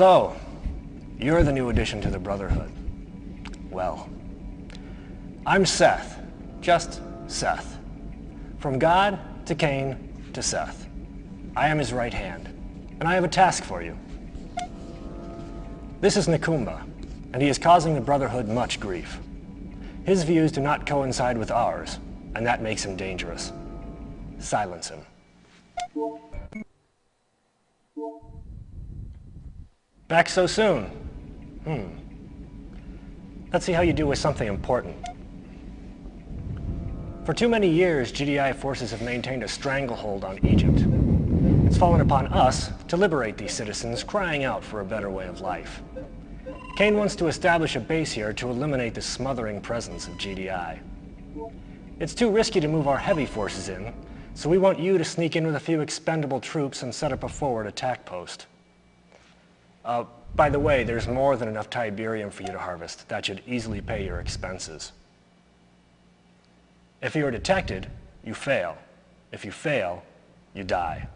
So, you're the new addition to the Brotherhood. Well, I'm Seth, just Seth. From God to Cain to Seth. I am his right hand, and I have a task for you. This is Nakumba, and he is causing the Brotherhood much grief. His views do not coincide with ours, and that makes him dangerous. Silence him. Back so soon? Let's see how you do with something important. For too many years, GDI forces have maintained a stranglehold on Egypt. It's fallen upon us to liberate these citizens crying out for a better way of life. Cain wants to establish a base here to eliminate the smothering presence of GDI. It's too risky to move our heavy forces in, so we want you to sneak in with a few expendable troops and set up a forward attack post. By the way, there's more than enough Tiberium for you to harvest. That should easily pay your expenses. If you are detected, you fail. If you fail, you die.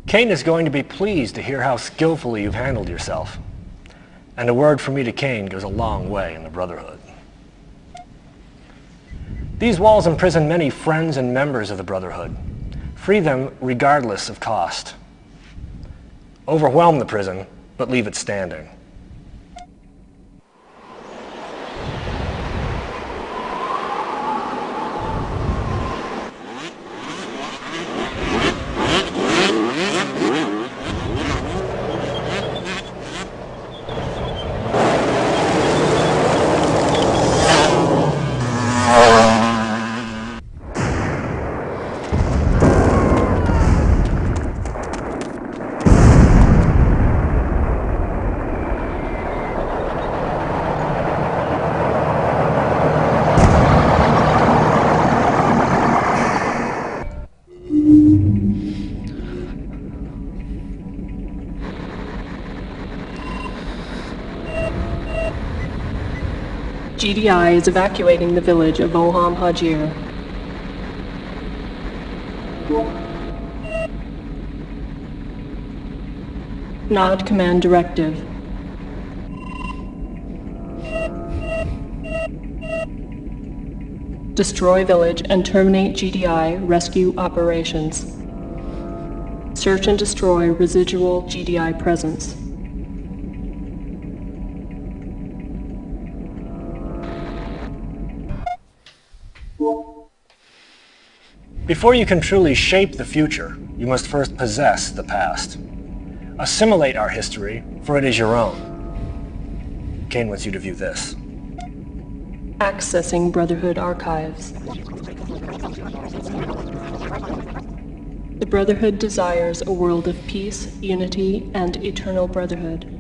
Cain is going to be pleased to hear how skillfully you've handled yourself. And a word from me to Cain goes a long way in the Brotherhood. These walls imprison many friends and members of the Brotherhood. Free them regardless of cost. Overwhelm the prison, but leave it standing. GDI is evacuating the village of Oham Hajir. Nod command directive. Destroy village and terminate GDI rescue operations. Search and destroy residual GDI presence. Before you can truly shape the future, you must first possess the past. Assimilate our history, for it is your own. Cain wants you to view this. Accessing Brotherhood archives. The Brotherhood desires a world of peace, unity, and eternal brotherhood.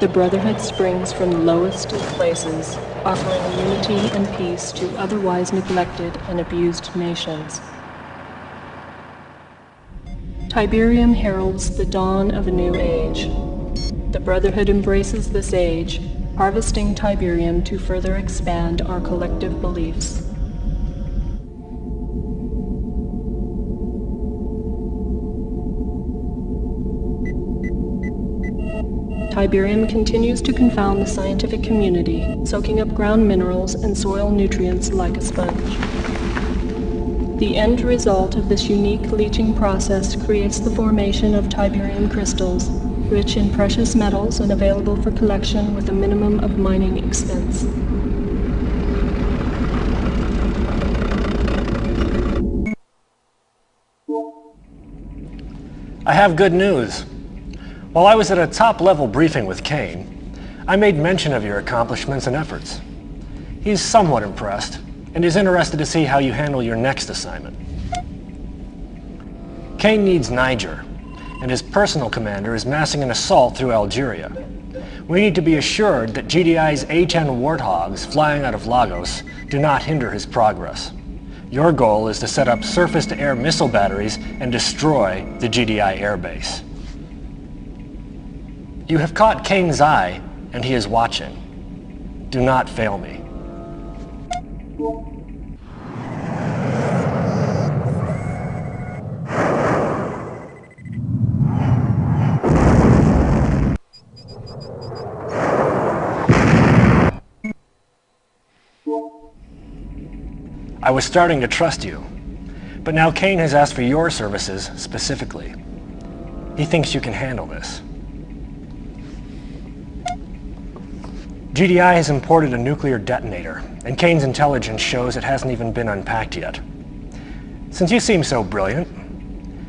The Brotherhood springs from the lowest of places, offering unity and peace to otherwise neglected and abused nations. Tiberium heralds the dawn of a new age. The Brotherhood embraces this age, harvesting Tiberium to further expand our collective beliefs. Tiberium continues to confound the scientific community, soaking up ground minerals and soil nutrients like a sponge. The end result of this unique leaching process creates the formation of Tiberium crystals, rich in precious metals and available for collection with a minimum of mining expense. I have good news. While I was at a top-level briefing with Kane, I made mention of your accomplishments and efforts. He's somewhat impressed, and is interested to see how you handle your next assignment. Kane needs Niger, and his personal commander is massing an assault through Algeria. We need to be assured that GDI's A-10 Warthogs flying out of Lagos do not hinder his progress. Your goal is to set up surface-to-air missile batteries and destroy the GDI airbase. You have caught Kane's eye, and he is watching. Do not fail me. I was starting to trust you, but now Kane has asked for your services specifically. He thinks you can handle this. GDI has imported a nuclear detonator, and Kane's intelligence shows it hasn't even been unpacked yet. Since you seem so brilliant,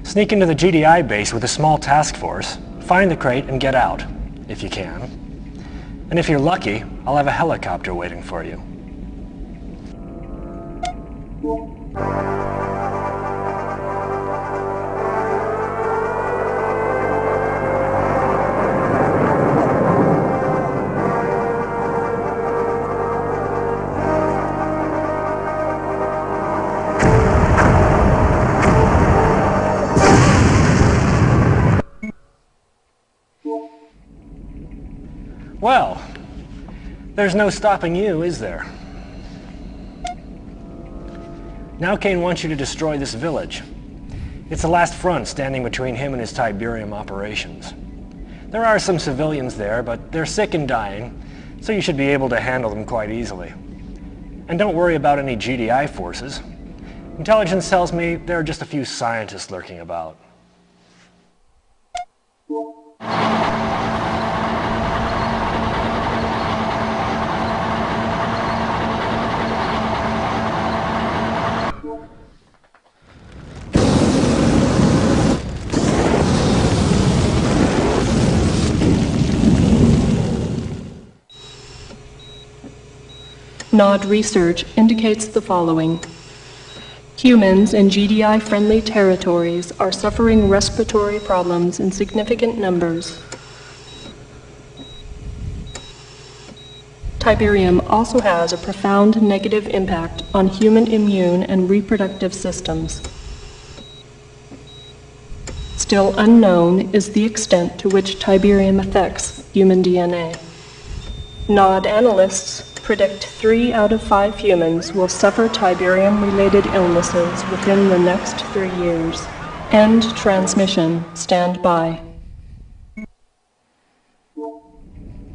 sneak into the GDI base with a small task force, find the crate, and get out, if you can. And if you're lucky, I'll have a helicopter waiting for you. Well, there's no stopping you, is there? Now Kane wants you to destroy this village. It's the last front standing between him and his Tiberium operations. There are some civilians there, but they're sick and dying, so you should be able to handle them quite easily. And don't worry about any GDI forces. Intelligence tells me there are just a few scientists lurking about. NOD research indicates the following. Humans in GDI-friendly territories are suffering respiratory problems in significant numbers. Tiberium also has a profound negative impact on human immune and reproductive systems. Still unknown is the extent to which Tiberium affects human DNA. NOD analysts predict 3 out of 5 humans will suffer Tiberium-related illnesses within the next 3 years. End transmission. Stand by.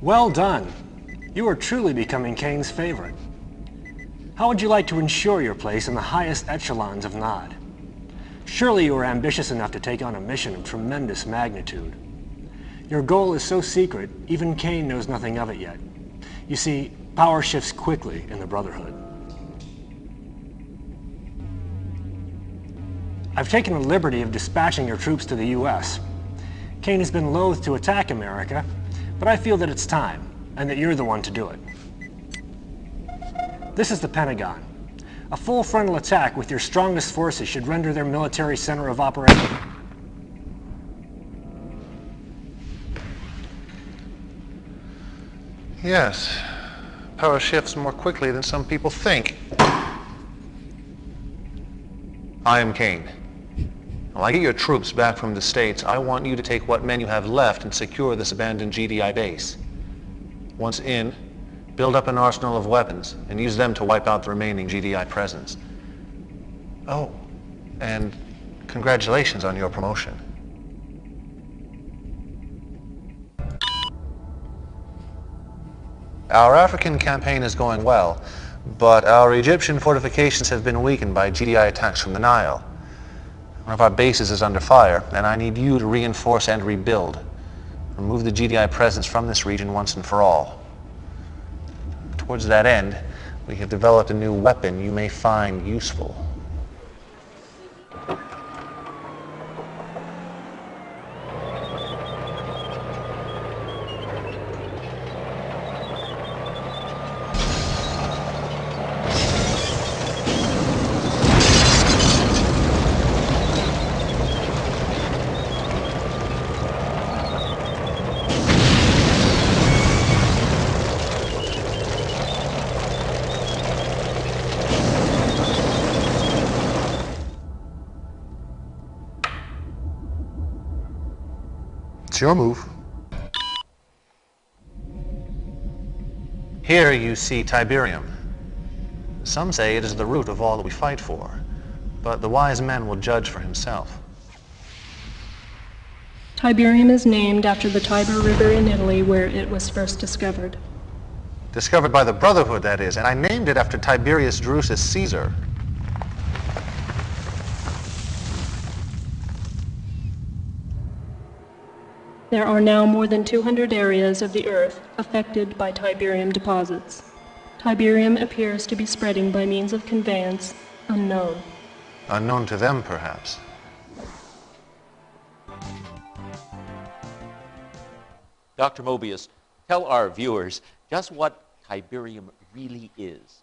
Well done. You are truly becoming Kane's favorite. How would you like to ensure your place in the highest echelons of NOD? Surely you are ambitious enough to take on a mission of tremendous magnitude. Your goal is so secret, even Kane knows nothing of it yet. You see, power shifts quickly in the Brotherhood. I've taken the liberty of dispatching your troops to the U.S. Kane has been loath to attack America, but I feel that it's time, and that you're the one to do it. This is the Pentagon. A full frontal attack with your strongest forces should render their military center of operation. Yes. Power shifts more quickly than some people think. I am Kane. When I get your troops back from the States, I want you to take what men you have left and secure this abandoned GDI base. Once in, build up an arsenal of weapons and use them to wipe out the remaining GDI presence. Oh, and congratulations on your promotion. Our African campaign is going well, but our Egyptian fortifications have been weakened by GDI attacks from the Nile. One of our bases is under fire, and I need you to reinforce and rebuild. Remove the GDI presence from this region once and for all. Towards that end, we have developed a new weapon you may find useful. It's your move. Here you see Tiberium. Some say it is the root of all that we fight for, but the wise man will judge for himself. Tiberium is named after the Tiber River in Italy where it was first discovered. Discovered by the Brotherhood, that is, and I named it after Tiberius Drusus Caesar. There are now more than 200 areas of the Earth affected by Tiberium deposits. Tiberium appears to be spreading by means of conveyance unknown. Unknown to them, perhaps. Dr. Mobius, tell our viewers just what Tiberium really is.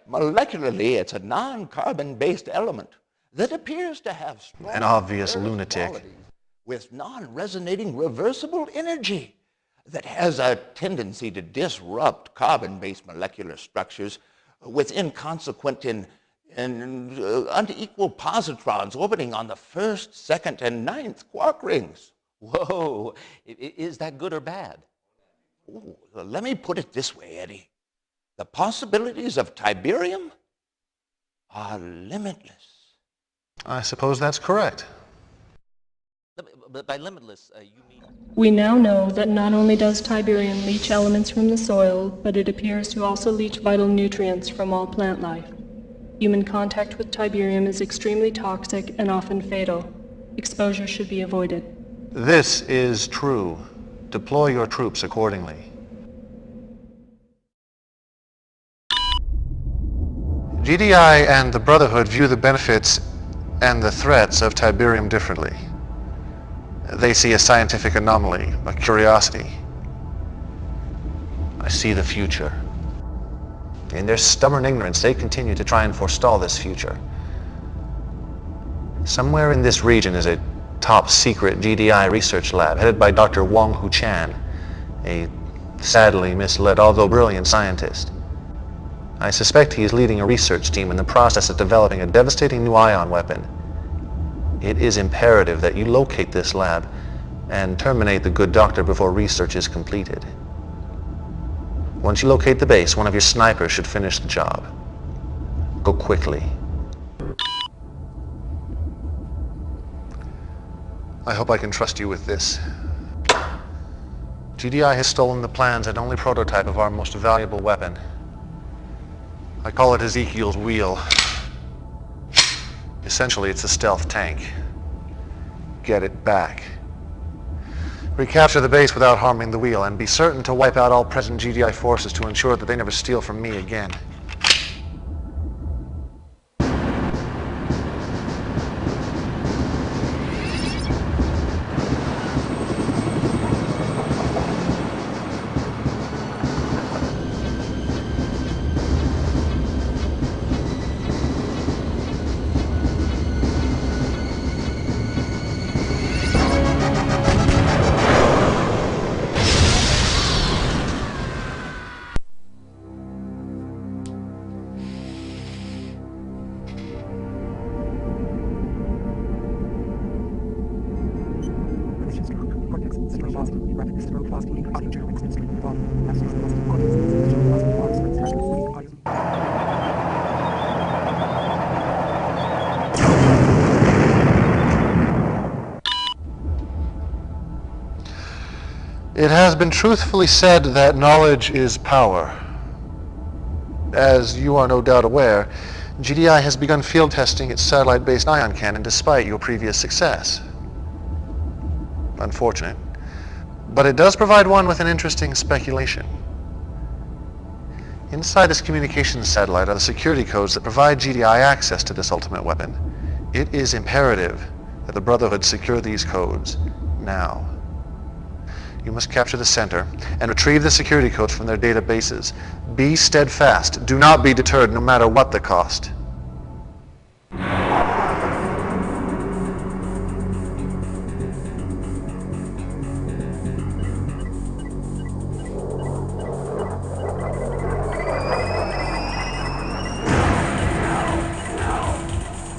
Molecularly, it's a non-carbon-based element that appears to have strong An obvious earth lunatic. qualities with non-resonating reversible energy that has a tendency to disrupt carbon-based molecular structures with inconsequent and unequal positrons orbiting on the first, second, and ninth quark rings. Whoa, is that good or bad? Ooh, let me put it this way, Eddie. The possibilities of Tiberium are limitless. I suppose that's correct. But by limitless, you mean... We now know that not only does Tiberium leach elements from the soil, but it appears to also leach vital nutrients from all plant life. Human contact with Tiberium is extremely toxic and often fatal. Exposure should be avoided. This is true. Deploy your troops accordingly. GDI and the Brotherhood view the benefits and the threats of Tiberium differently. They see a scientific anomaly, a curiosity. I see the future. In their stubborn ignorance, they continue to try and forestall this future. Somewhere in this region is a top-secret GDI research lab headed by Dr. Wong Hu Chan, a sadly misled, although brilliant scientist. I suspect he is leading a research team in the process of developing a devastating new ion weapon. It is imperative that you locate this lab and terminate the good doctor before research is completed. Once you locate the base, one of your snipers should finish the job. Go quickly. I hope I can trust you with this. GDI has stolen the plans and only prototype of our most valuable weapon. I call it Ezekiel's wheel. Essentially, it's a stealth tank. Get it back. Recapture the base without harming the wheel, and be certain to wipe out all present GDI forces to ensure that they never steal from me again. It has been truthfully said that knowledge is power. As you are no doubt aware, GDI has begun field testing its satellite-based ion cannon despite your previous success. Unfortunate. But it does provide one with an interesting speculation. Inside this communications satellite are the security codes that provide GDI access to this ultimate weapon. It is imperative that the Brotherhood secure these codes now. You must capture the center and retrieve the security codes from their databases. Be steadfast. Do not be deterred, no matter what the cost.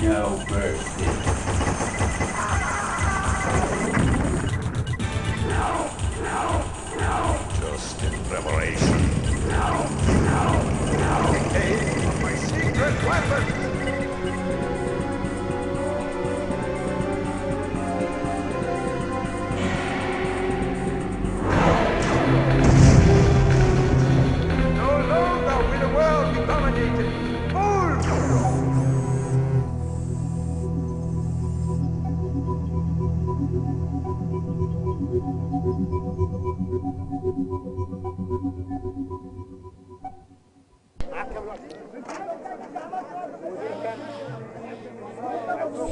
No mercy. We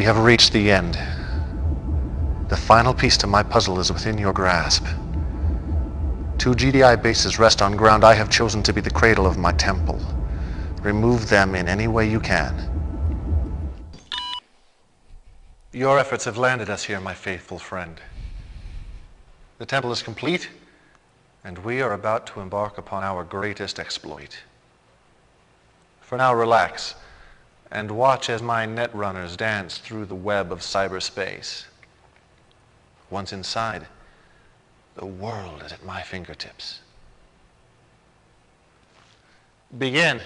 have reached the end. The final piece to my puzzle is within your grasp. 2 GDI bases rest on ground I have chosen to be the cradle of my temple. Remove them in any way you can. Your efforts have landed us here, my faithful friend. The temple is complete, and we are about to embark upon our greatest exploit. For now, relax, and watch as my netrunners dance through the web of cyberspace. Once inside, the world is at my fingertips. Begin.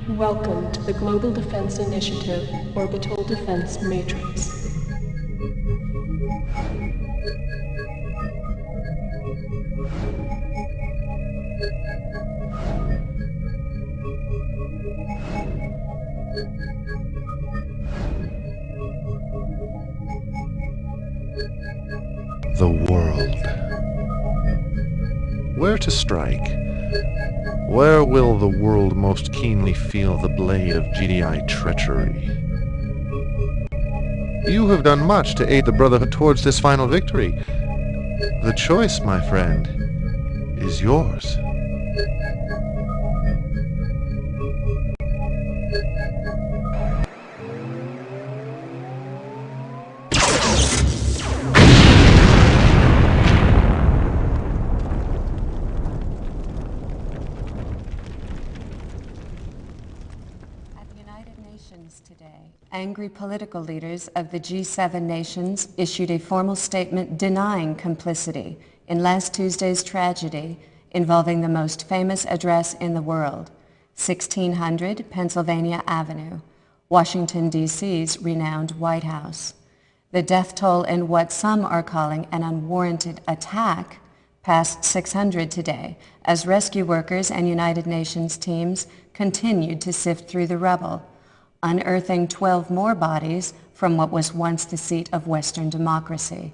Welcome to the Global Defense Initiative Orbital Defense Matrix. The world. Where to strike? Where will the world most keenly feel the blade of GDI treachery? You have done much to aid the Brotherhood towards this final victory. The choice, my friend, is yours. Today, angry political leaders of the G7 nations issued a formal statement denying complicity in last Tuesday's tragedy involving the most famous address in the world, 1600 Pennsylvania Avenue, Washington, D.C.'s renowned White House. The death toll in what some are calling an unwarranted attack passed 600 today as rescue workers and United Nations teams continued to sift through the rubble, unearthing 12 more bodies from what was once the seat of Western democracy.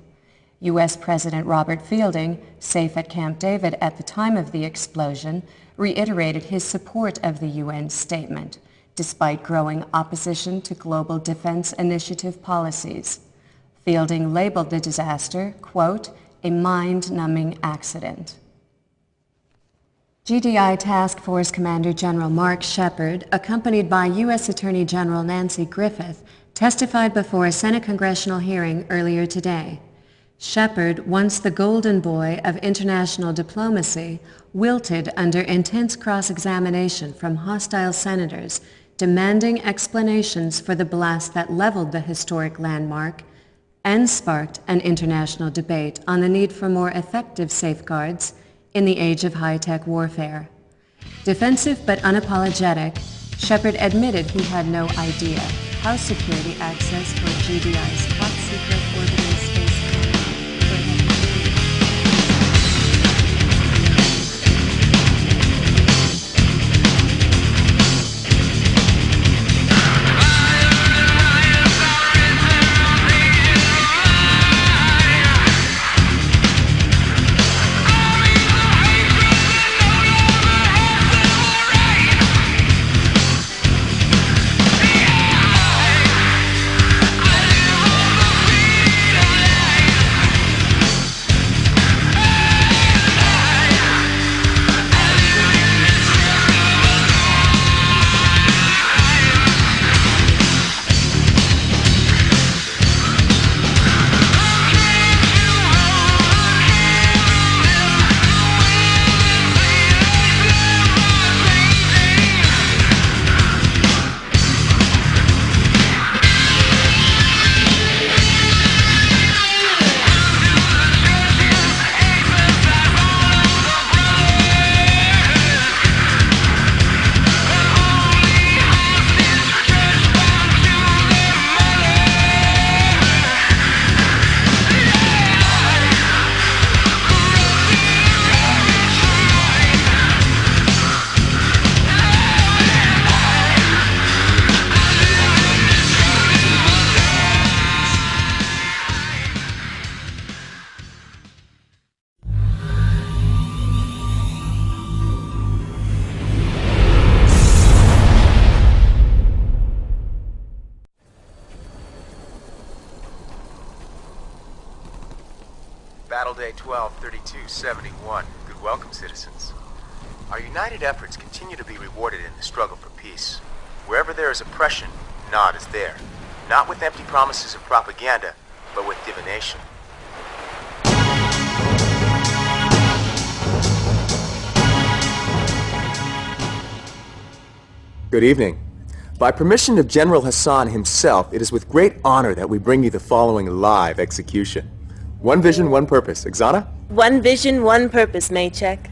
U.S. President Robert Fielding, safe at Camp David at the time of the explosion, reiterated his support of the UN statement, despite growing opposition to global defense initiative policies. Fielding labeled the disaster, quote, a mind-numbing accident. GDI Task Force Commander General Mark Shepard, accompanied by U.S. Attorney General Nancy Griffith, testified before a Senate congressional hearing earlier today. Shepard, once the golden boy of international diplomacy, wilted under intense cross-examination from hostile senators, demanding explanations for the blast that leveled the historic landmark and sparked an international debate on the need for more effective safeguards in the age of high-tech warfare. Defensive but unapologetic, Shepard admitted he had no idea how security access for GDI's top-secret orbital space program could have been achieved. Battle Day 12-32-71. Good welcome, citizens. Our united efforts continue to be rewarded in the struggle for peace. Wherever there is oppression, Nod is there. Not with empty promises of propaganda, but with divination. Good evening. By permission of General Hassan himself, it is with great honor that we bring you the following live execution. One vision, one purpose. Exana? One vision, one purpose, Maycheck.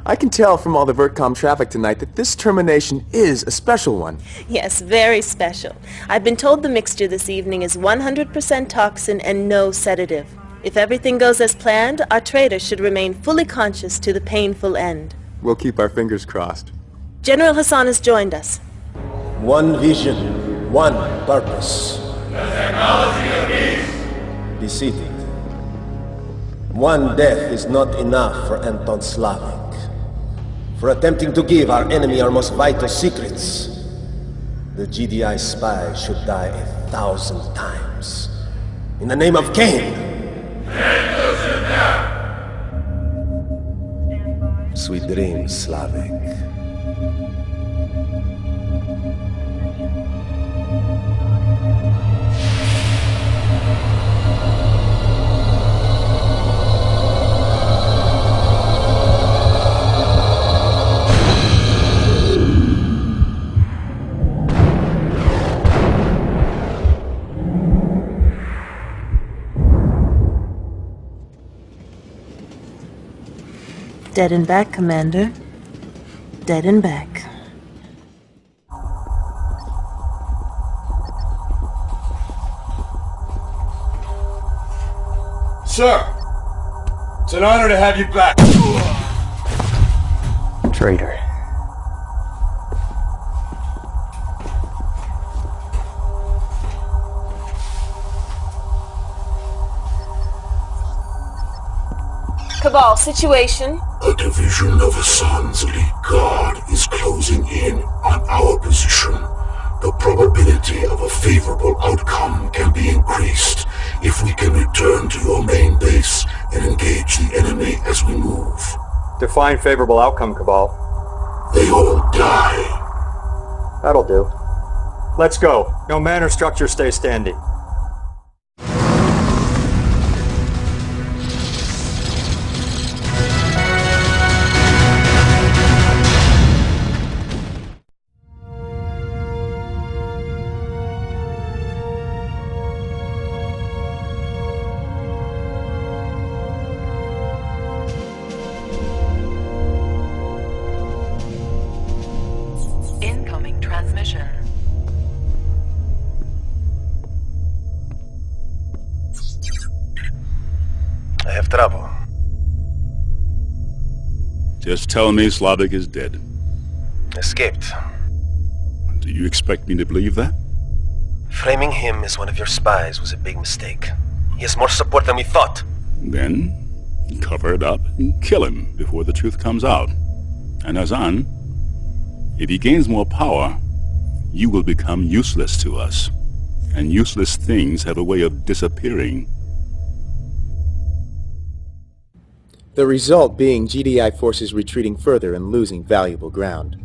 I can tell from all the VertCom traffic tonight that this termination is a special one. Yes, very special. I've been told the mixture this evening is 100% toxin and no sedative. If everything goes as planned, our traitor should remain fully conscious to the painful end. We'll keep our fingers crossed. General Hassan has joined us. One vision, one purpose. The technology of peace. Be seated. One death is not enough for Anton Slavik. For attempting to give our enemy our most vital secrets, the GDI spy should die 1,000 times. In the name of Cain! Sweet dreams, Slavik. Dead and back, Commander. Dead and back. Sir, it's an honor to have you back. Traitor. Cabal, situation? A division of Hassan's elite guard is closing in on our position. The probability of a favorable outcome can be increased if we can return to your main base and engage the enemy as we move. Define favorable outcome, Cabal. They all die. That'll do. Let's go. No man or structure stay standing. transmission. I have trouble. Just tell me Slavic is dead. Escaped. Do you expect me to believe that? Framing him as one of your spies was a big mistake. He has more support than we thought. Then, cover it up and kill him before the truth comes out. And Hassan, if he gains more power, you will become useless to us. And useless things have a way of disappearing. The result being GDI forces retreating further and losing valuable ground.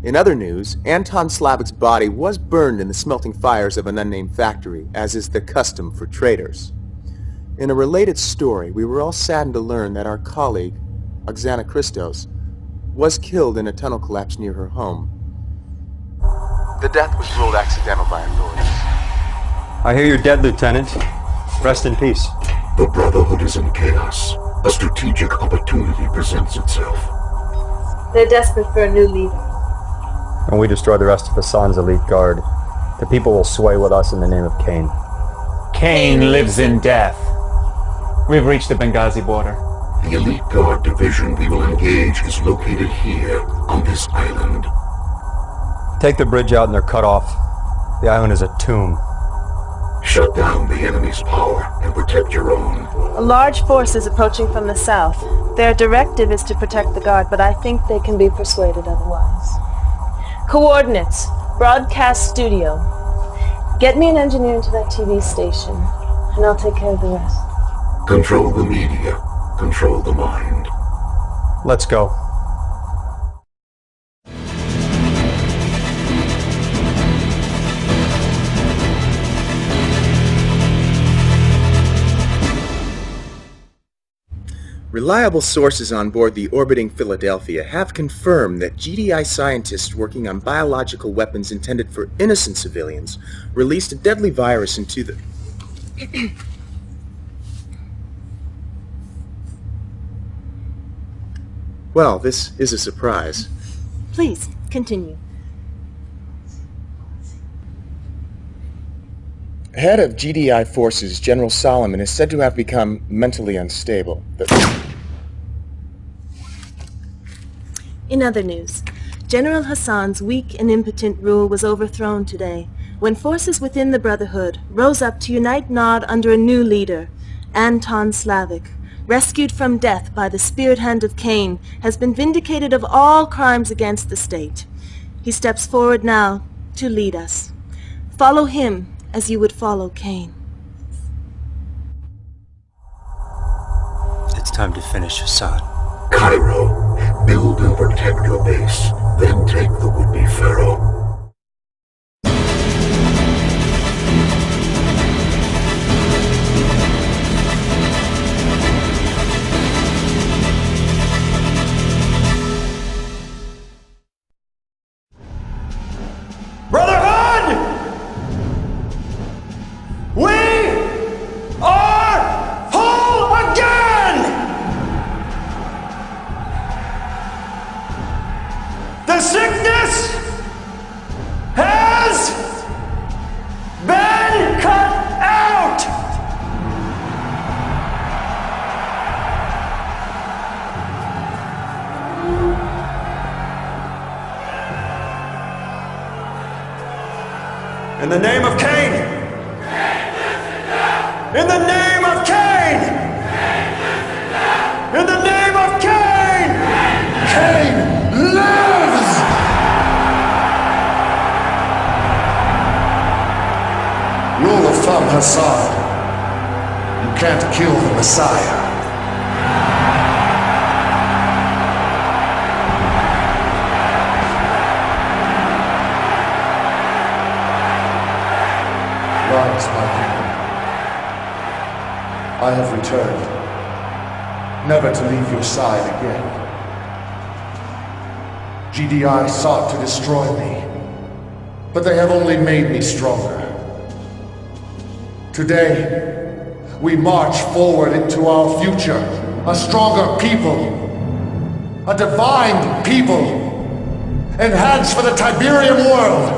In other news, Anton Slavic's body was burned in the smelting fires of an unnamed factory, as is the custom for traitors. In a related story, we were all saddened to learn that our colleague, Oksana Christos, was killed in a tunnel collapse near her home. The death was ruled accidental by authorities. I hear you're dead, Lieutenant. Rest in peace. The Brotherhood is in chaos. A strategic opportunity presents itself. They're desperate for a new leader. When we destroy the rest of Hassan's elite guard, the people will sway with us in the name of Cain. Cain lives in death. We've reached the Benghazi border. The elite guard division we will engage is located here, on this island. Take the bridge out and they're cut off. The island is a tomb. Shut down the enemy's power and protect your own. A large force is approaching from the south. Their directive is to protect the guard, but I think they can be persuaded otherwise. Coordinates. Broadcast studio. Get me an engineer into that TV station, and I'll take care of the rest. Control the media. Control the mind. Let's go. Reliable sources on board the orbiting Philadelphia have confirmed that GDI scientists working on biological weapons intended for innocent civilians released a deadly virus into the... Well, this is a surprise. Please, continue. Head of GDI forces, General Solomon, is said to have become mentally unstable. In other news, General Hassan's weak and impotent rule was overthrown today when forces within the Brotherhood rose up to unite Nod under a new leader. Anton Slavic, rescued from death by the spirit hand of Cain, has been vindicated of all crimes against the state. He steps forward now to lead us. Follow him as you would follow Cain. It's time to finish Hassan. Cairo, build and protect your base, then take the would-be pharaoh. Brotherhood! We are whole again! The sickness has been cut out! In the name of Cain! In the name of Cain! In the name of Cain! Cain lives! Rule of thumb, Hassan. You can't kill the Messiah. Rise, my people. I have returned, never to leave your side again. GDI sought to destroy me, but they have only made me stronger. Today, we march forward into our future, a stronger people, a divine people, Enhance for the Tiberium world!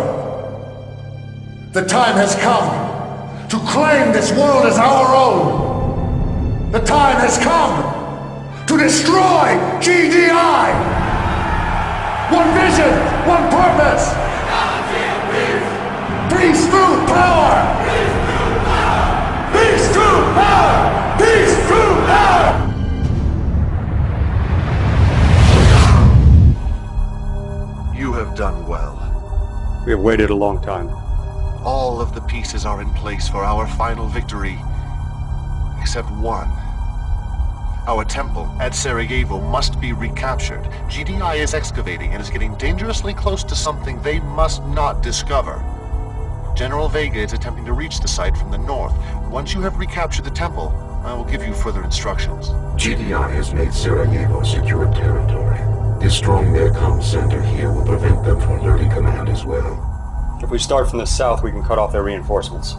The time has come to claim this world as our own! The time has come to destroy GDI! One vision, one purpose! Peace through power! Peace through power! Peace through power! You have done well. We have waited a long time. All of the pieces are in place for our final victory, except one. Our temple at Sarajevo must be recaptured. GDI is excavating and is getting dangerously close to something they must not discover. General Vega is attempting to reach the site from the north. Once you have recaptured the temple, I will give you further instructions. GDI has made Sarajevo secure territory. Destroying their comm center here will prevent them from alerting command as well. If we start from the south, we can cut off their reinforcements.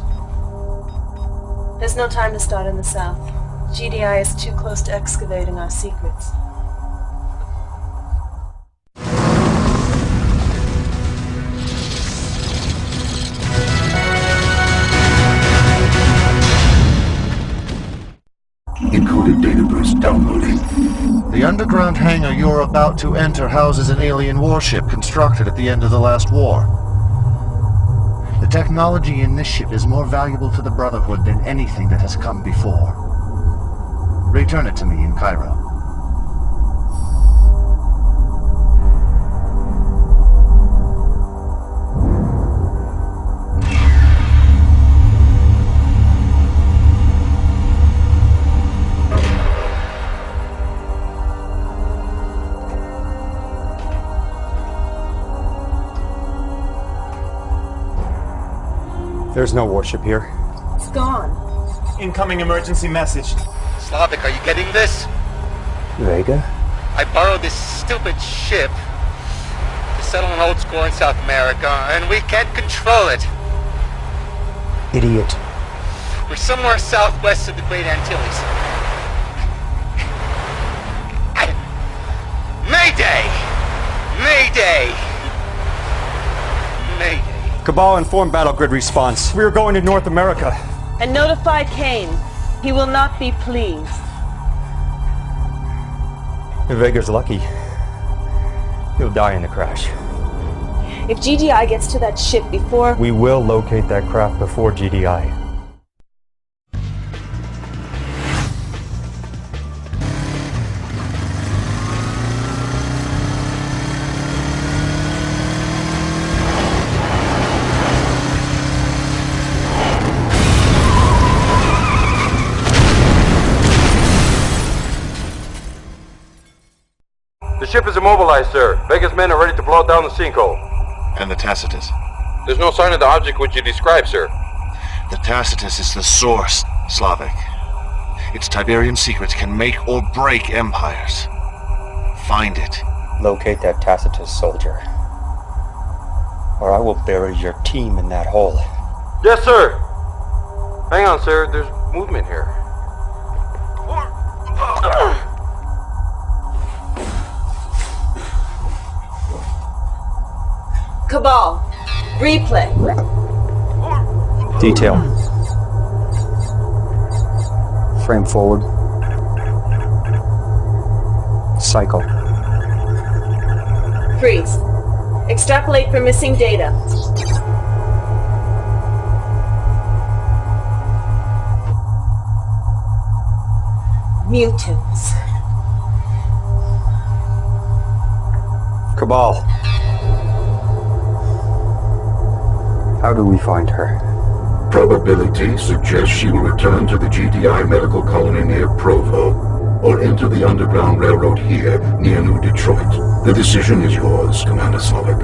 There's no time to start in the south. GDI is too close to excavating our secrets. Encoded data burst downloading. The underground hangar you're about to enter houses an alien warship constructed at the end of the last war. The technology in this ship is more valuable to the Brotherhood than anything that has come before. Return it to me in Cairo. There's no warship here. It's gone. Incoming emergency message. Slavic, are you getting this? Vega? I borrowed this stupid ship to settle an old score in South America, and we can't control it. Idiot. We're somewhere southwest of the Great Antilles. Mayday! Mayday! Mayday. Cabal informed Battle Grid response. We are going to North America. And notify Kane. He will not be pleased. If Vega's lucky, he'll die in the crash. If GDI gets to that ship before... We will locate that craft before GDI. The ship is immobilized, sir. Vega's men are ready to blow down the sinkhole. And the Tacitus? There's no sign of the object which you described, sir. The Tacitus is the source, Slavic. Its Tiberium secrets can make or break empires. Find it. Locate that Tacitus soldier, or I will bury your team in that hole. Yes, sir. Hang on, sir. There's movement here. Cabal, replay. Detail. Frame forward. Cycle. Freeze. Extrapolate for missing data. Mutants. Cabal. How do we find her? Probability suggests she will return to the GDI medical colony near Provo, or enter the Underground Railroad here, near New Detroit. The decision is yours, Commander Slavic.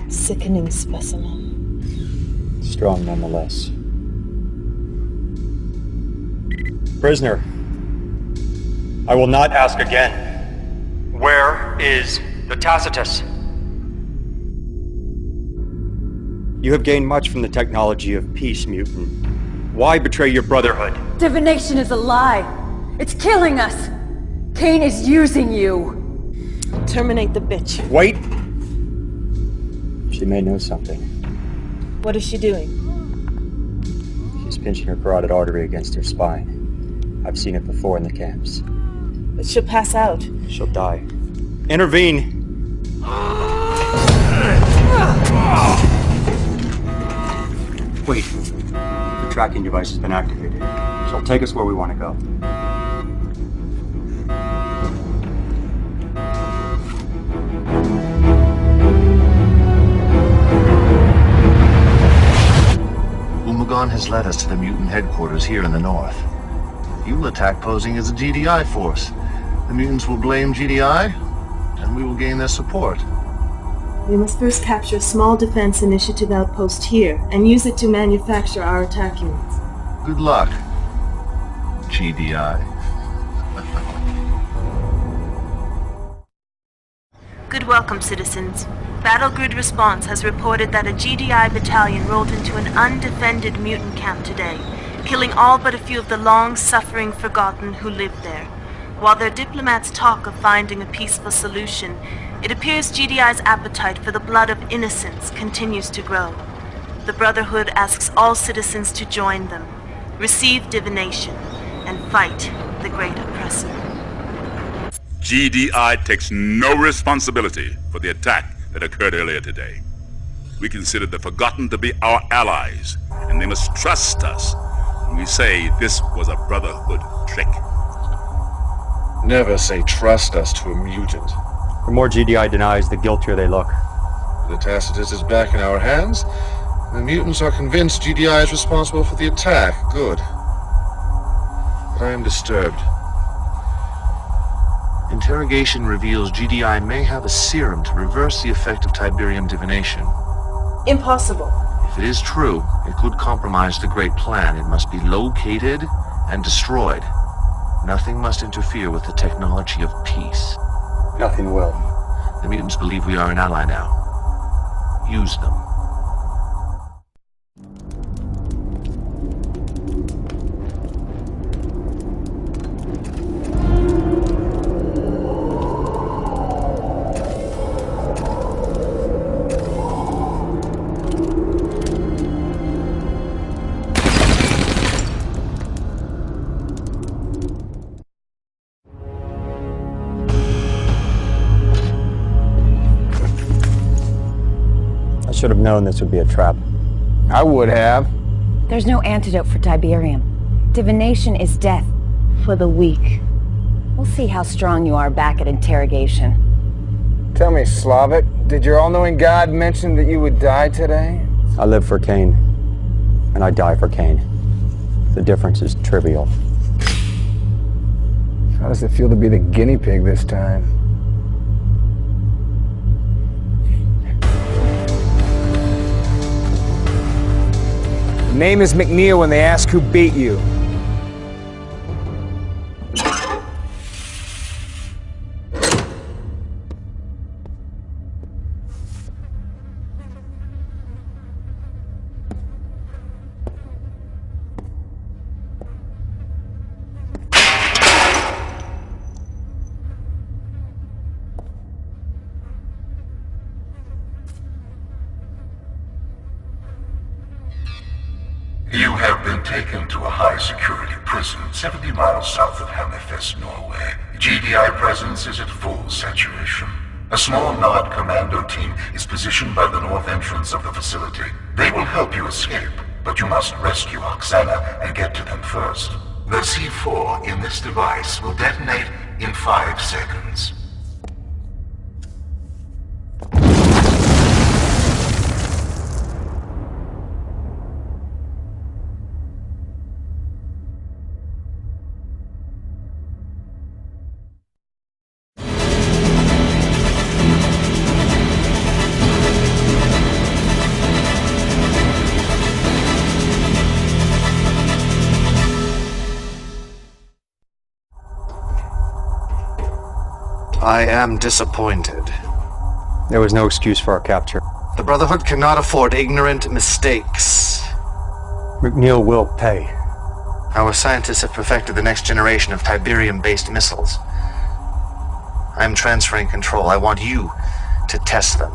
Sickening specimen. Strong nonetheless. Prisoner, I will not ask again. Where is the Tacitus? You have gained much from the technology of peace, mutant. Why betray your Brotherhood? Divination is a lie. It's killing us. Kane is using you. Terminate the bitch. Wait! She may know something. What is she doing? She's pinching her carotid artery against her spine. I've seen it before in the camps. But she'll pass out. She'll die. Intervene! Wait. The tracking device has been activated. She'll take us where we want to go. Umagon has led us to the mutant headquarters here in the north. He will attack posing as a GDI force. The mutants will blame GDI, and we will gain their support. We must first capture a small defense initiative outpost here, and use it to manufacture our attack units. Good luck, GDI. Good welcome, citizens. Battle Grid Response has reported that a GDI battalion rolled into an undefended mutant camp today, killing all but a few of the long-suffering forgotten who lived there. While their diplomats talk of finding a peaceful solution, it appears GDI's appetite for the blood of innocents continues to grow. The Brotherhood asks all citizens to join them, receive divination, and fight the great oppressor. GDI takes no responsibility for the attack that occurred earlier today. We consider the Forgotten to be our allies, and they must trust us when we say this was a Brotherhood trick. Never say trust us to a mutant. The more GDI denies, the guiltier they look. The Tacitus is back in our hands. The mutants are convinced GDI is responsible for the attack. Good. But I am disturbed. Interrogation reveals GDI may have a serum to reverse the effect of Tiberium divination. Impossible. If it is true, it could compromise the great plan. It must be located and destroyed. Nothing must interfere with the technology of peace. Nothing will. The mutants believe we are an ally now. Use them. I should have known this would be a trap. I would have. There's no antidote for Tiberium. Divination is death for the weak. We'll see how strong you are back at interrogation. Tell me, Slavic, did your all-knowing God mention that you would die today? I live for Kane, and I die for Kane. The difference is trivial. How does it feel to be the guinea pig this time? Name is McNeil when they ask who beat you. You have been taken to a high-security prison 70 miles south of Hammerfest, Norway. GDI presence is at full saturation. A small Nod commando team is positioned by the north entrance of the facility. They will help you escape, but you must rescue Oksana and get to them first. The C4 in this device will detonate in 5 seconds. I am disappointed. There was no excuse for our capture. The Brotherhood cannot afford ignorant mistakes. McNeil will pay. Our scientists have perfected the next generation of Tiberium-based missiles. I'm transferring control. I want you to test them.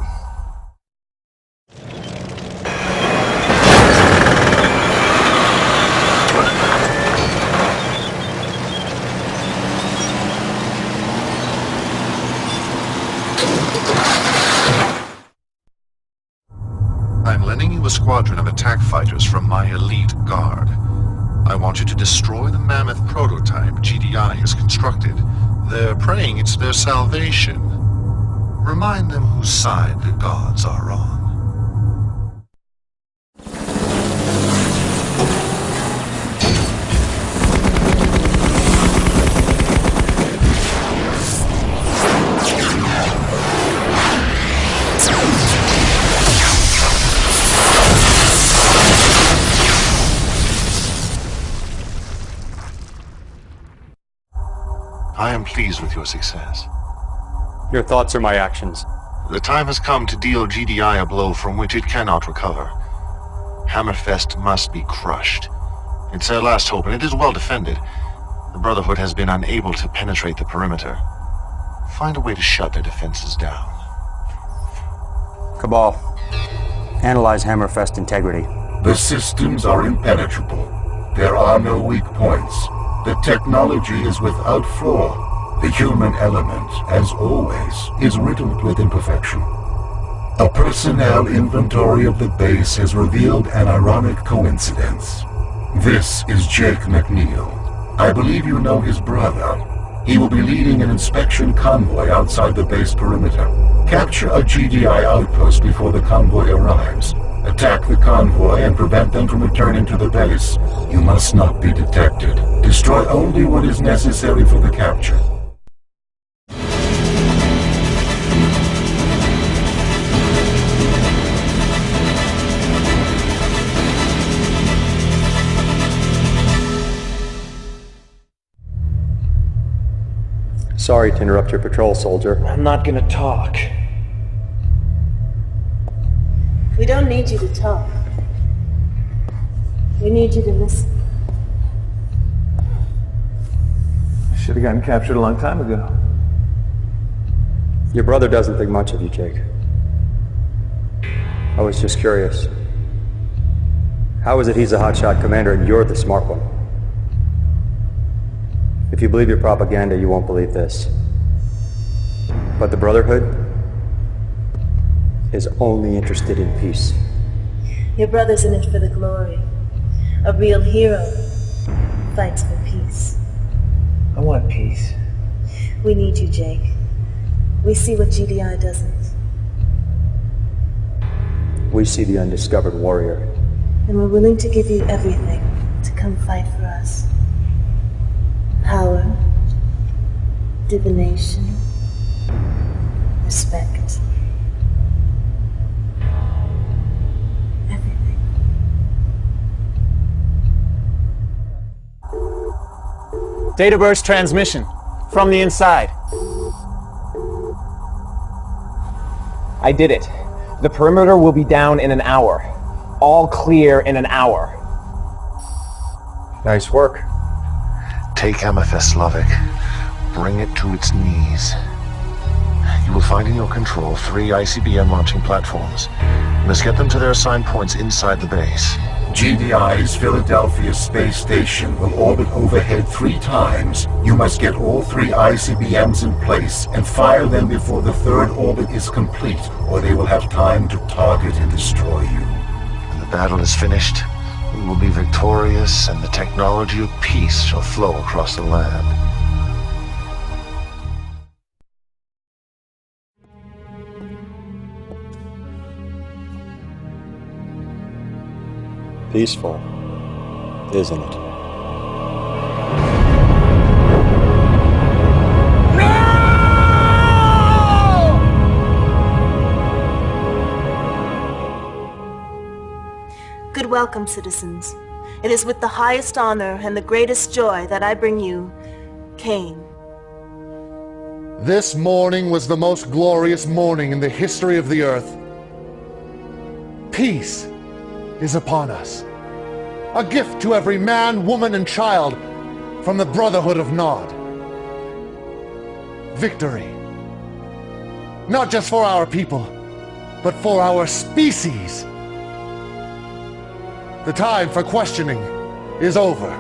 I'm lending you a squadron of attack fighters from my elite guard. I want you to destroy the mammoth prototype GDI has constructed. They're praying it's their salvation. Remind them whose side the gods are on. I am pleased with your success. Your thoughts are my actions. The time has come to deal GDI a blow from which it cannot recover. Hammerfest must be crushed. It's their last hope, and it is well defended. The Brotherhood has been unable to penetrate the perimeter. Find a way to shut their defenses down. Cabal, analyze Hammerfest integrity. The systems are impenetrable. There are no weak points. The technology is without flaw. The human element, as always, is riddled with imperfection. A personnel inventory of the base has revealed an ironic coincidence. This is Jake McNeil. I believe you know his brother. He will be leading an inspection convoy outside the base perimeter. Capture a GDI outpost before the convoy arrives. Attack the convoy and prevent them from returning to the base. You must not be detected. Destroy only what is necessary for the capture. Sorry to interrupt your patrol, soldier. I'm not gonna talk. We don't need you to talk. We need you to listen. I should have gotten captured a long time ago. Your brother doesn't think much of you, Jake. I was just curious. How is it he's a hotshot commander and you're the smart one? If you believe your propaganda, you won't believe this. But the Brotherhood is only interested in peace. Your brother's in it for the glory. A real hero fights for peace. I want peace. We need you, Jake. We see what GDI doesn't. We see the undiscovered warrior. And we're willing to give you everything to come fight for us. Power, divination, respect. Everything. Data burst transmission. From the inside. I did it. The perimeter will be down in an hour. All clear in an hour. Nice work. Take Hammerfest, Slavic. Bring it to its knees. You will find in your control 3 ICBM launching platforms. You must get them to their assigned points inside the base. GDI's Philadelphia space station will orbit overhead 3 times. You must get all 3 ICBMs in place and fire them before the 3rd orbit is complete, or they will have time to target and destroy you. When the battle is finished, we will be victorious, and the technology of peace shall flow across the land. Peaceful, isn't it? Good welcome, citizens. It is with the highest honor and the greatest joy that I bring you Cain. This morning was the most glorious morning in the history of the Earth. Peace is upon us. A gift to every man, woman, and child from the Brotherhood of Nod. Victory Not just for our people, but for our species. The time for questioning is over.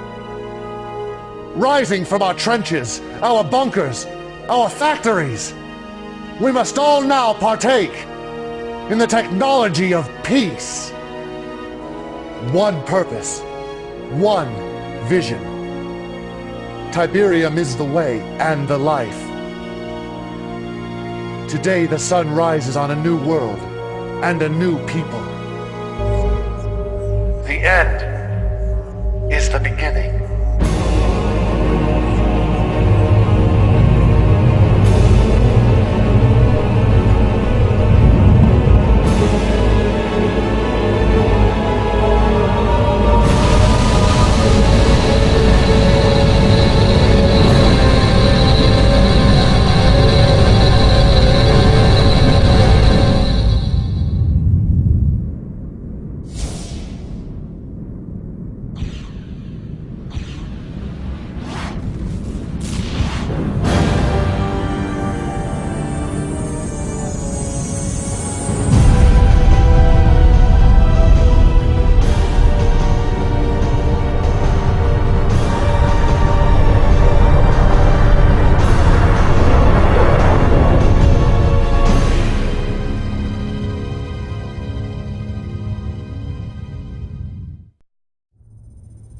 Rising from our trenches, our bunkers, our factories, we must all now partake in the technology of peace. One purpose, one vision. Tiberium is the way and the life. Today the sun rises on a new world and a new people. The end is the beginning.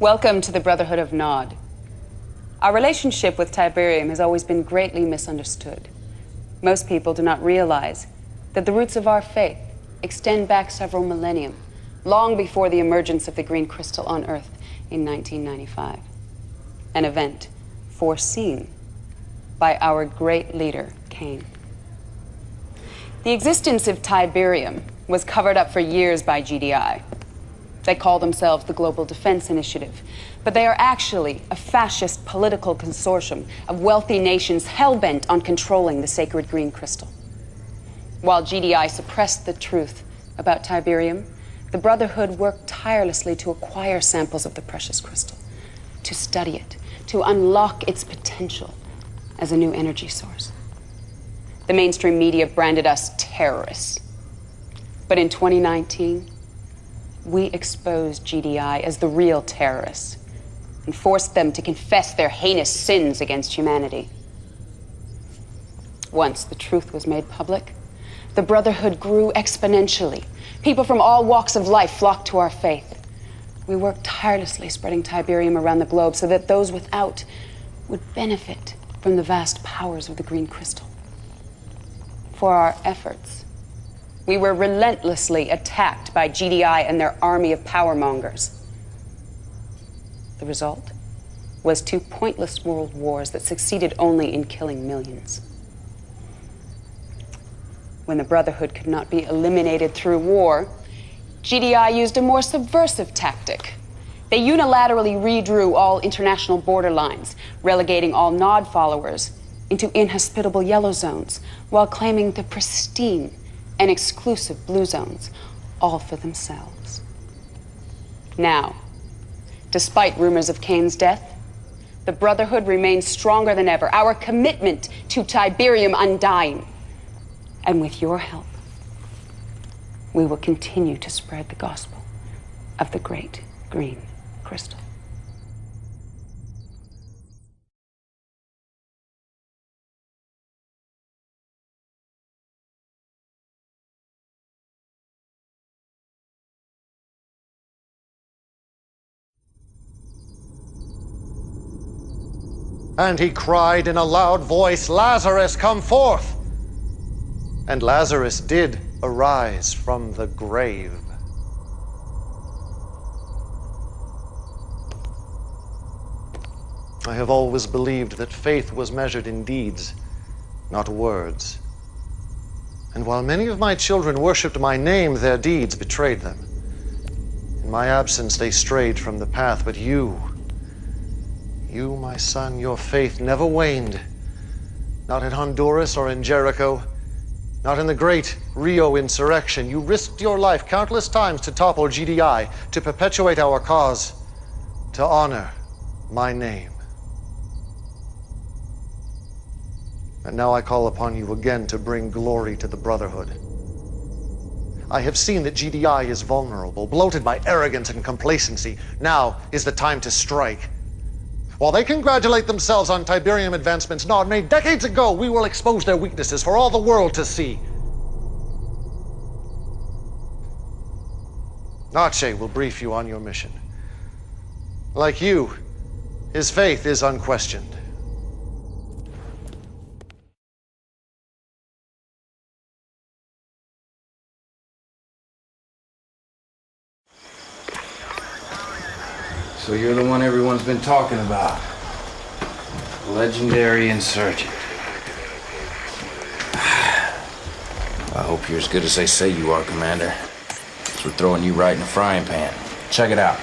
Welcome to the Brotherhood of Nod. Our relationship with Tiberium has always been greatly misunderstood. Most people do not realize that the roots of our faith extend back several millennium, long before the emergence of the green crystal on Earth in 1995. An event foreseen by our great leader, Cain. The existence of Tiberium was covered up for years by GDI. They call themselves the Global Defense Initiative, but they are actually a fascist political consortium of wealthy nations hell-bent on controlling the sacred green crystal. While GDI suppressed the truth about Tiberium, the Brotherhood worked tirelessly to acquire samples of the precious crystal, to study it, to unlock its potential as a new energy source. The mainstream media branded us terrorists. But in 2019, we exposed GDI as the real terrorists and forced them to confess their heinous sins against humanity. Once the truth was made public, the Brotherhood grew exponentially. People from all walks of life flocked to our faith. We worked tirelessly spreading Tiberium around the globe so that those without would benefit from the vast powers of the green crystal. For our efforts, we were relentlessly attacked by GDI and their army of powermongers. The result was 2 pointless world wars that succeeded only in killing millions. When the Brotherhood could not be eliminated through war, GDI used a more subversive tactic. They unilaterally redrew all international border lines, relegating all Nod followers into inhospitable yellow zones, while claiming the pristine and exclusive blue zones, all for themselves. Now, despite rumors of Cain's death, the Brotherhood remains stronger than ever, our commitment to Tiberium undying. And with your help, we will continue to spread the gospel of the great green crystal. And he cried in a loud voice, "Lazarus, come forth!" And Lazarus did arise from the grave. I have always believed that faith was measured in deeds, not words. And while many of my children worshipped my name, their deeds betrayed them. In my absence, they strayed from the path, but you, my son, your faith never waned. Not in Honduras or in Jericho, not in the great Rio insurrection. You risked your life countless times to topple GDI, to perpetuate our cause, to honor my name. And now I call upon you again to bring glory to the Brotherhood. I have seen that GDI is vulnerable, bloated by arrogance and complacency. Now is the time to strike. While they congratulate themselves on Tiberium advancements Nod made decades ago, we will expose their weaknesses for all the world to see. Arche will brief you on your mission. Like you, his faith is unquestioned. So you're the one everyone's been talking about. Legendary insurgent. I hope you're as good as they say you are, Commander. So we're throwing you right in the frying pan. Check it out.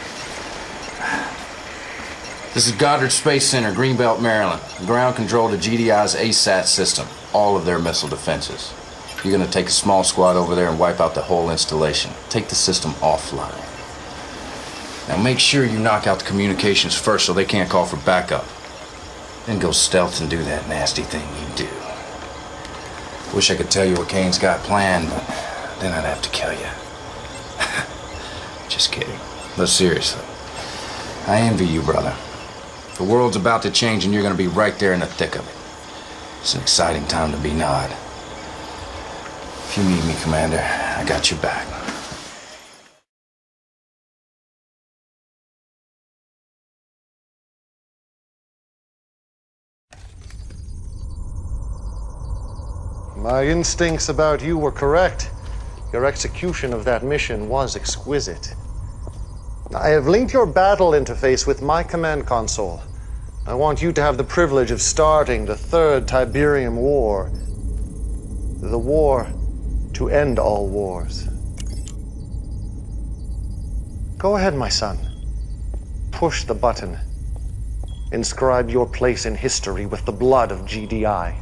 This is Goddard Space Center, Greenbelt, Maryland. Ground control to GDI's ASAT system. All of their missile defenses. You're gonna take a small squad over there and wipe out the whole installation. Take the system offline. Now make sure you knock out the communications first so they can't call for backup. Then go stealth and do that nasty thing you do. Wish I could tell you what Kane's got planned, but then I'd have to kill you. Just kidding. But seriously, I envy you, brother. The world's about to change and you're gonna be right there in the thick of it. It's an exciting time to be Nod. If you need me, Commander, I got your back. My instincts about you were correct. Your execution of that mission was exquisite. I have linked your battle interface with my command console. I want you to have the privilege of starting the Third Tiberium War. The war to end all wars. Go ahead, my son. Push the button. Inscribe your place in history with the blood of GDI.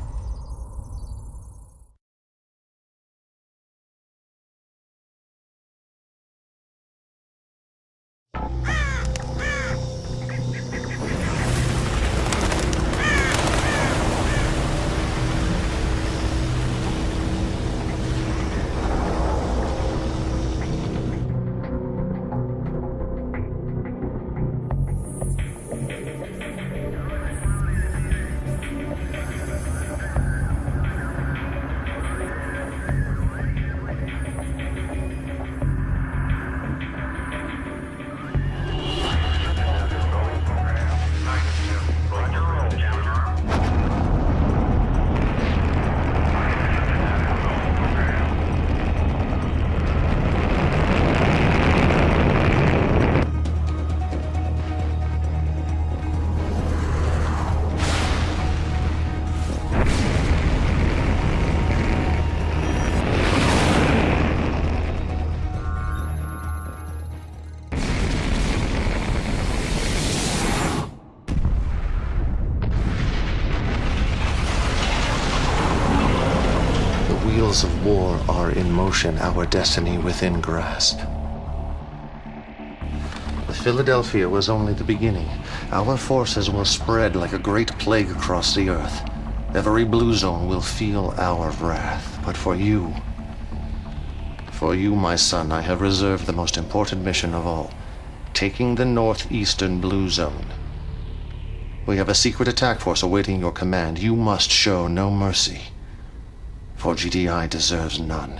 Of war are in motion, our destiny within grasp. But Philadelphia was only the beginning. Our forces will spread like a great plague across the earth. Every blue zone will feel our wrath. But for you, my son, I have reserved the most important mission of all, taking the northeastern blue zone. We have a secret attack force awaiting your command. You must show no mercy. For GDI deserves none.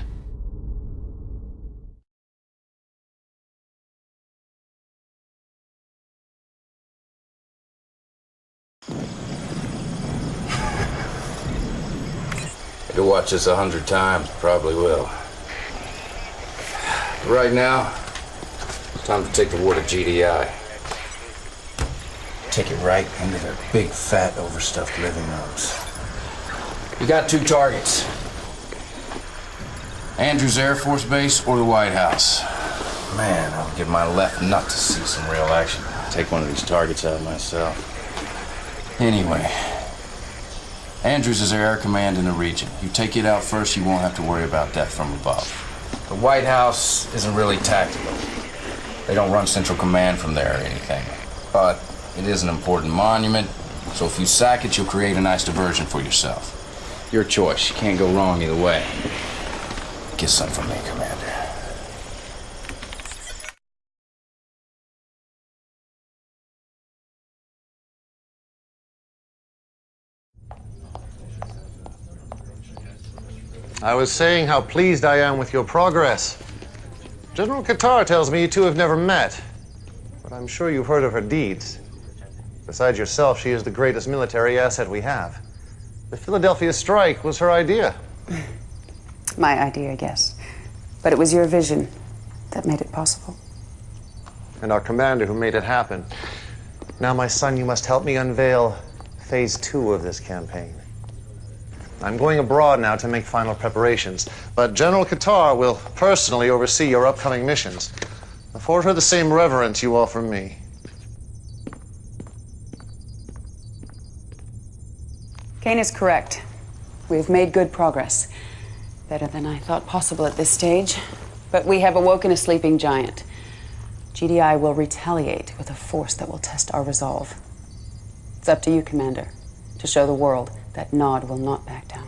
To watch this 100 times, probably will. Right now, it's time to take the war to GDI. Take it right into their big, fat, overstuffed living rooms. You got two targets. Andrews Air Force Base or the White House. Man, I would give my left nut to see some real action. Take one of these targets out myself. Anyway, Andrews is their air command in the region. You take it out first, you won't have to worry about death from above. The White House isn't really tactical. They don't run central command from there or anything. But it is an important monument, so if you sack it, you'll create a nice diversion for yourself. Your choice. You can't go wrong either way. Get some from me, Commander. I was saying how pleased I am with your progress. General Qatar tells me you two have never met, but I'm sure you've heard of her deeds. Besides yourself, she is the greatest military asset we have. The Philadelphia strike was her idea. My idea, yes. But it was your vision that made it possible. And our commander who made it happen. Now, my son, you must help me unveil phase 2 of this campaign. I'm going abroad now to make final preparations, but General Qatar will personally oversee your upcoming missions. Afford her the same reverence you offer me. Kane is correct. We've made good progress. Better than I thought possible at this stage. But we have awoken a sleeping giant. GDI will retaliate with a force that will test our resolve. It's up to you, Commander, to show the world that Nod will not back down.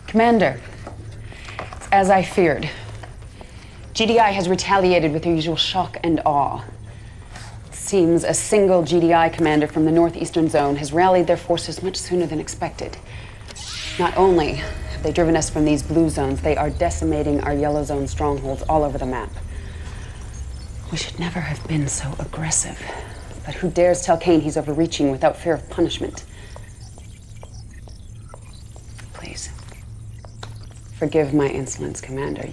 Commander, as I feared, GDI has retaliated with their usual shock and awe. It seems a single GDI commander from the northeastern zone has rallied their forces much sooner than expected. Not only have they driven us from these blue zones, they are decimating our yellow zone strongholds all over the map. We should never have been so aggressive. But who dares tell Kane he's overreaching without fear of punishment? Please. Forgive my insolence, Commander.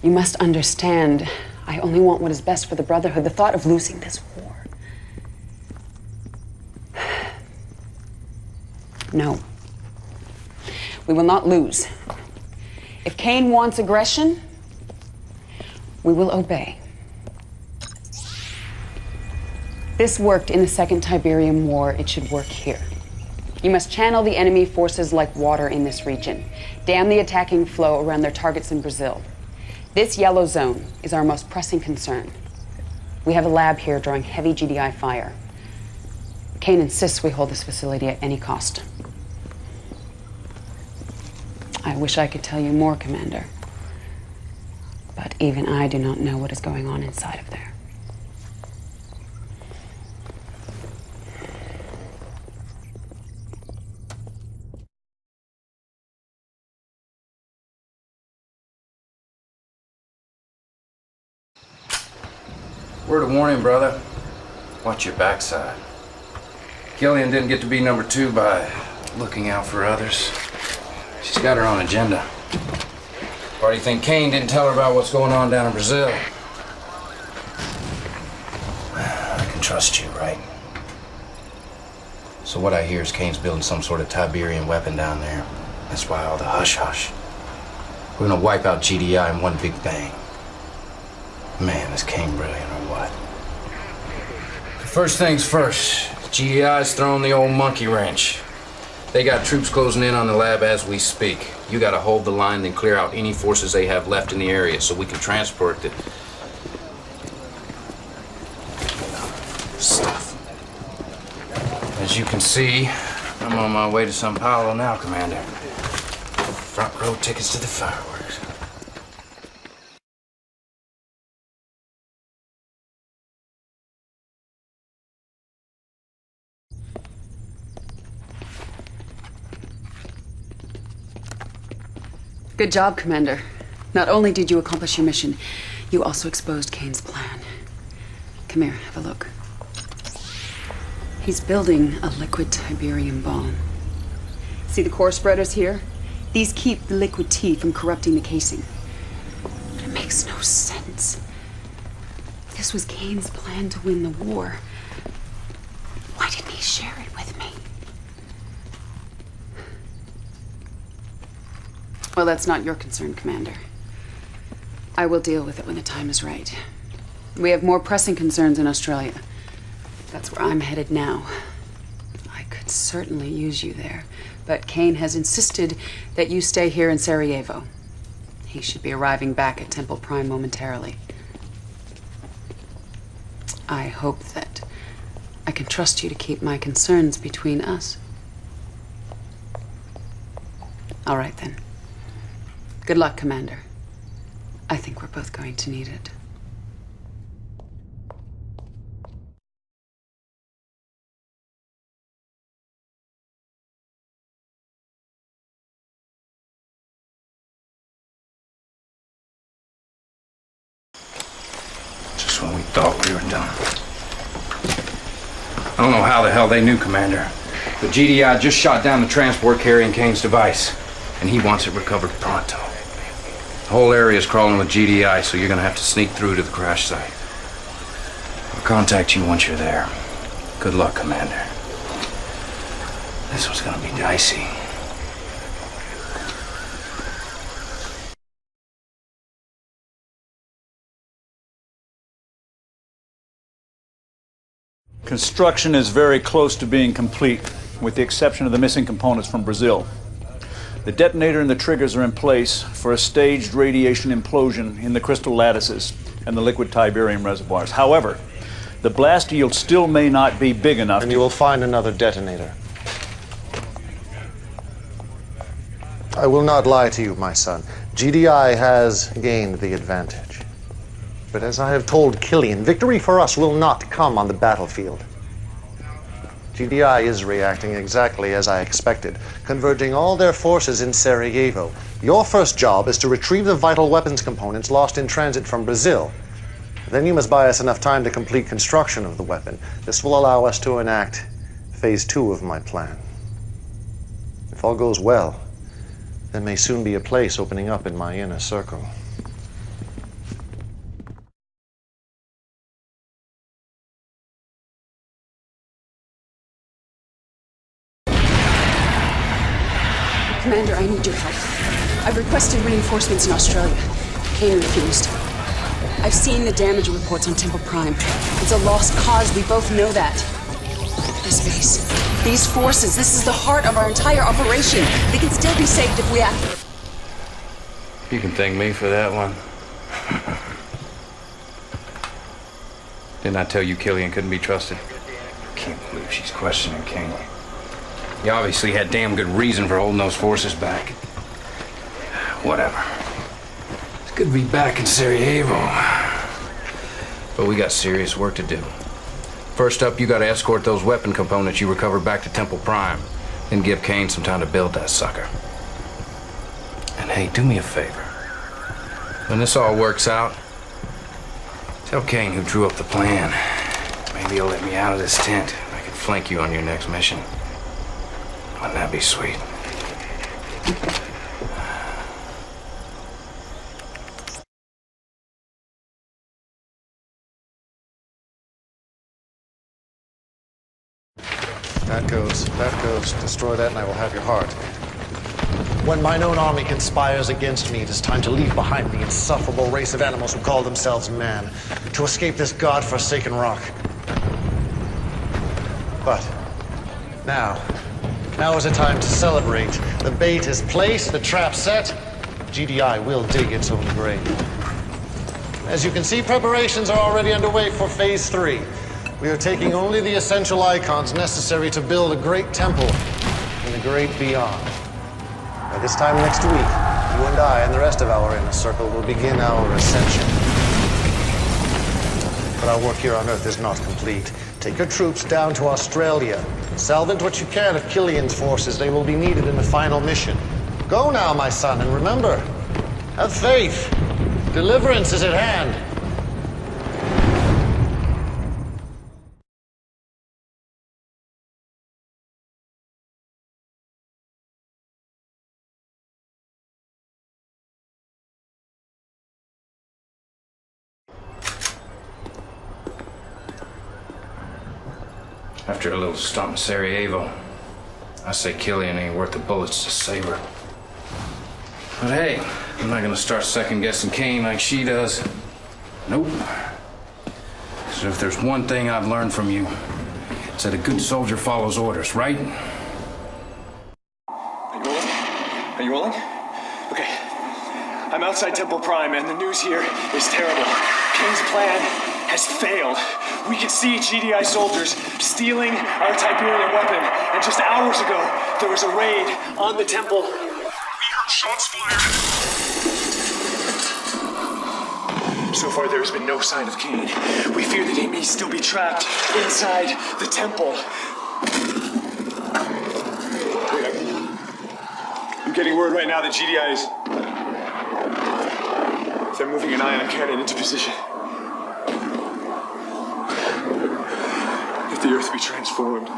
You must understand, I only want what is best for the Brotherhood. The thought of losing this war. No. We will not lose. If Kane wants aggression, we will obey. This worked in the Second Tiberium War. It should work here. You must channel the enemy forces like water in this region. Dam the attacking flow around their targets in Brazil. This yellow zone is our most pressing concern. We have a lab here drawing heavy GDI fire. Kane insists we hold this facility at any cost. I wish I could tell you more, Commander. But even I do not know what is going on inside of there. Word of warning, brother. Watch your backside. Killian didn't get to be number 2 by looking out for others. She's got her own agenda. Why do you think Kane didn't tell her about what's going on down in Brazil? I can trust you, right? So what I hear is Kane's building some sort of Tiberian weapon down there. That's why all the hush-hush. We're gonna wipe out GDI in one big bang. Man, is Kane brilliant or what? First things first, GDI's throwing the old monkey wrench. They got troops closing in on the lab as we speak. You gotta hold the line, then clear out any forces they have left in the area so we can transport the stuff. As you can see, I'm on my way to Sao Paulo now, Commander. Front row tickets to the fireworks. Good job, Commander. Not only did you accomplish your mission, you also exposed Kane's plan. Come here, have a look. He's building a liquid Tiberium bomb. See the core spreaders here? These keep the liquid tea from corrupting the casing. But it makes no sense. This was Kane's plan to win the war. Why didn't he share it with me? Well, that's not your concern, Commander. I will deal with it when the time is right. We have more pressing concerns in Australia. That's where I'm headed now. I could certainly use you there, but Kane has insisted that you stay here in Sarajevo. He should be arriving back at Temple Prime momentarily. I hope that I can trust you to keep my concerns between us. All right, then. Good luck, Commander. I think we're both going to need it. Just when we thought we were done. I don't know how the hell they knew, Commander. But GDI just shot down the transport carrying Kane's device, and he wants it recovered pronto. The whole area is crawling with GDI, so you're gonna have to sneak through to the crash site. I'll contact you once you're there. Good luck, Commander. This was gonna be dicey. Construction is very close to being complete, with the exception of the missing components from Brazil. The detonator and the triggers are in place for a staged radiation implosion in the crystal lattices and the liquid tiberium reservoirs. However, the blast yield still may not be big enough. And you will find another detonator. I will not lie to you, my son. GDI has gained the advantage. But as I have told Killian, victory for us will not come on the battlefield. GDI is reacting exactly as I expected, converging all their forces in Sarajevo. Your first job is to retrieve the vital weapons components lost in transit from Brazil. Then you must buy us enough time to complete construction of the weapon. This will allow us to enact phase 2 of my plan. If all goes well, there may soon be a place opening up in my inner circle. Commander, I need your help. I've requested reinforcements in Australia. Kane refused. I've seen the damage reports on Temple Prime. It's a lost cause, we both know that. This base, these forces, this is the heart of our entire operation. They can still be saved if we act. You can thank me for that one. Didn't I tell you Killian couldn't be trusted? Can't believe she's questioning Kane. He obviously had damn good reason for holding those forces back. Whatever. It's good to be back in Sarajevo. But we got serious work to do. First up, you gotta escort those weapon components you recovered back to Temple Prime. Then give Kane some time to build that sucker. And hey, do me a favor. When this all works out, tell Kane who drew up the plan. Maybe he'll let me out of this tent. I can flank you on your next mission. Wouldn't that be sweet? That goes. Destroy that and I will have your heart. When mine own army conspires against me, it is time to leave behind the insufferable race of animals who call themselves man, to escape this god-forsaken rock. But now is a time to celebrate. The bait is placed, the trap set. GDI will dig its own grave. As you can see, preparations are already underway for phase 3. We are taking only the essential icons necessary to build a great temple in the great beyond. By this time next week, you and I and the rest of our inner circle will begin our ascension. But our work here on Earth is not complete. Take your troops down to Australia. Salvage what you can of Killian's forces. They will be needed in the final mission. Go now, my son, and remember, have faith. Deliverance is at hand. After a little stomp in Sarajevo, I say Killian ain't worth the bullets to save her. But hey, I'm not gonna start second-guessing Kane like she does. Nope. So if there's one thing I've learned from you, it's that a good soldier follows orders, right? Are you rolling? Okay. I'm outside Temple Prime, and the news here is terrible. Kane's plan has failed. We could see GDI soldiers stealing our Tiberium weapon, and just hours ago, there was a raid on the temple. We heard shots fired. So far, there has been no sign of Kane. We fear that he may still be trapped inside the temple. I'm getting word right now that GDI is... They're moving an ion cannon into position. Let the Earth be transformed.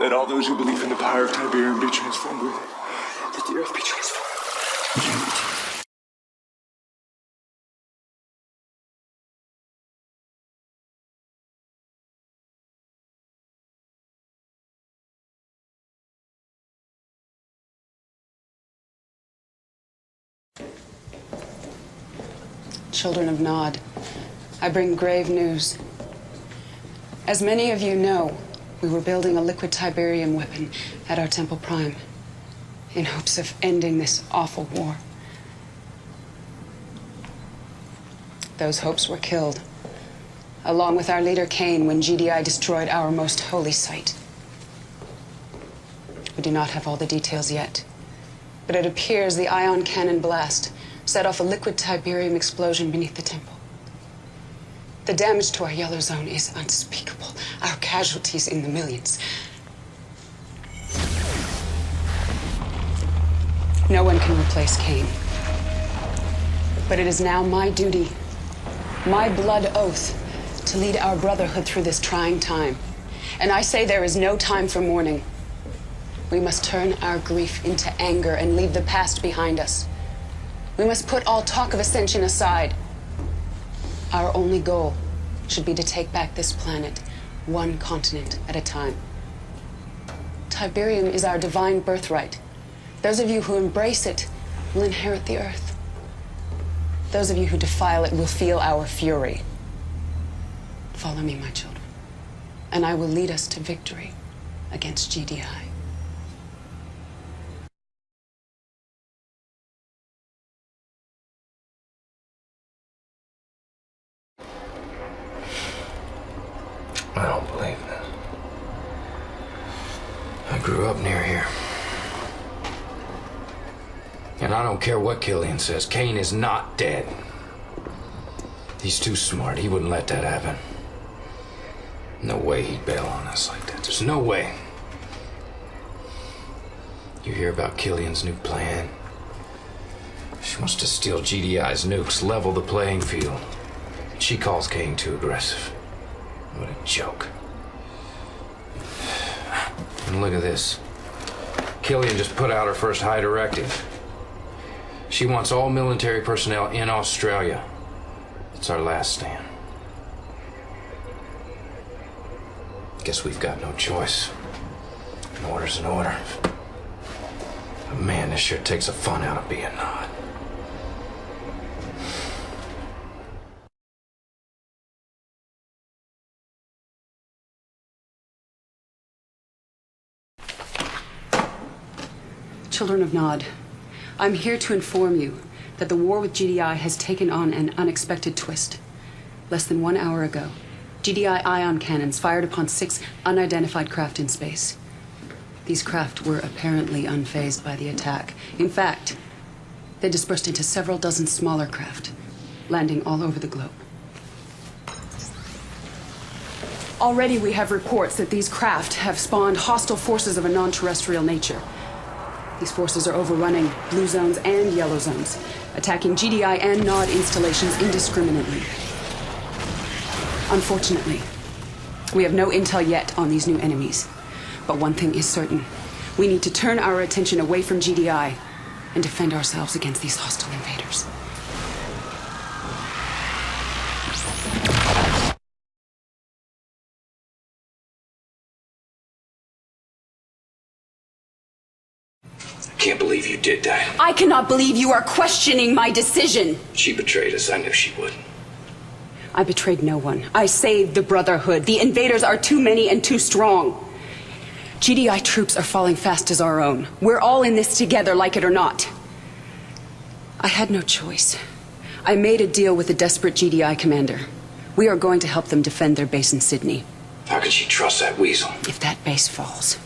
Let all those who believe in the power of Tiberium be transformed with it. Let the Earth be transformed. Children of Nod, I bring grave news. As many of you know, we were building a liquid Tiberium weapon at our Temple Prime in hopes of ending this awful war. Those hopes were killed, along with our leader Kane, when GDI destroyed our most holy site. We do not have all the details yet, but it appears the ion cannon blast set off a liquid Tiberium explosion beneath the temple. The damage to our yellow zone is unspeakable. Our casualties in the millions. No one can replace Kane. But it is now my duty, my blood oath, to lead our Brotherhood through this trying time. And I say there is no time for mourning. We must turn our grief into anger and leave the past behind us. We must put all talk of ascension aside. Our only goal should be to take back this planet, one continent at a time. Tiberium is our divine birthright. Those of you who embrace it will inherit the Earth. Those of you who defile it will feel our fury. Follow me, my children, and I will lead us to victory against GDI. I don't believe this. I grew up near here. And I don't care what Killian says, Kane is not dead. He's too smart. He wouldn't let that happen. No way he'd bail on us like that. There's no way. You hear about Killian's new plan? She wants to steal GDI's nukes, level the playing field. She calls Kane too aggressive. What a joke. And look at this. Killian just put out her first high directive. She wants all military personnel in Australia. It's our last stand. Guess we've got no choice. An order's an order. But man, this sure takes the fun out of being Nod. Children of Nod, I'm here to inform you that the war with GDI has taken on an unexpected twist. Less than 1 hour ago, GDI ion cannons fired upon 6 unidentified craft in space. These craft were apparently unfazed by the attack. In fact, they dispersed into several dozen smaller craft, landing all over the globe. Already we have reports that these craft have spawned hostile forces of a non-terrestrial nature. These forces are overrunning blue zones and yellow zones, attacking GDI and Nod installations indiscriminately. Unfortunately, we have no intel yet on these new enemies. But one thing is certain. We need to turn our attention away from GDI and defend ourselves against these hostile invaders. I can't believe you did that. I cannot believe you are questioning my decision. She betrayed us. I knew she would. I betrayed no one. I saved the Brotherhood. The invaders are too many and too strong. GDI troops are falling fast as our own. We're all in this together, like it or not. I had no choice. I made a deal with a desperate GDI commander. We are going to help them defend their base in Sydney. How can she trust that weasel? If that base falls,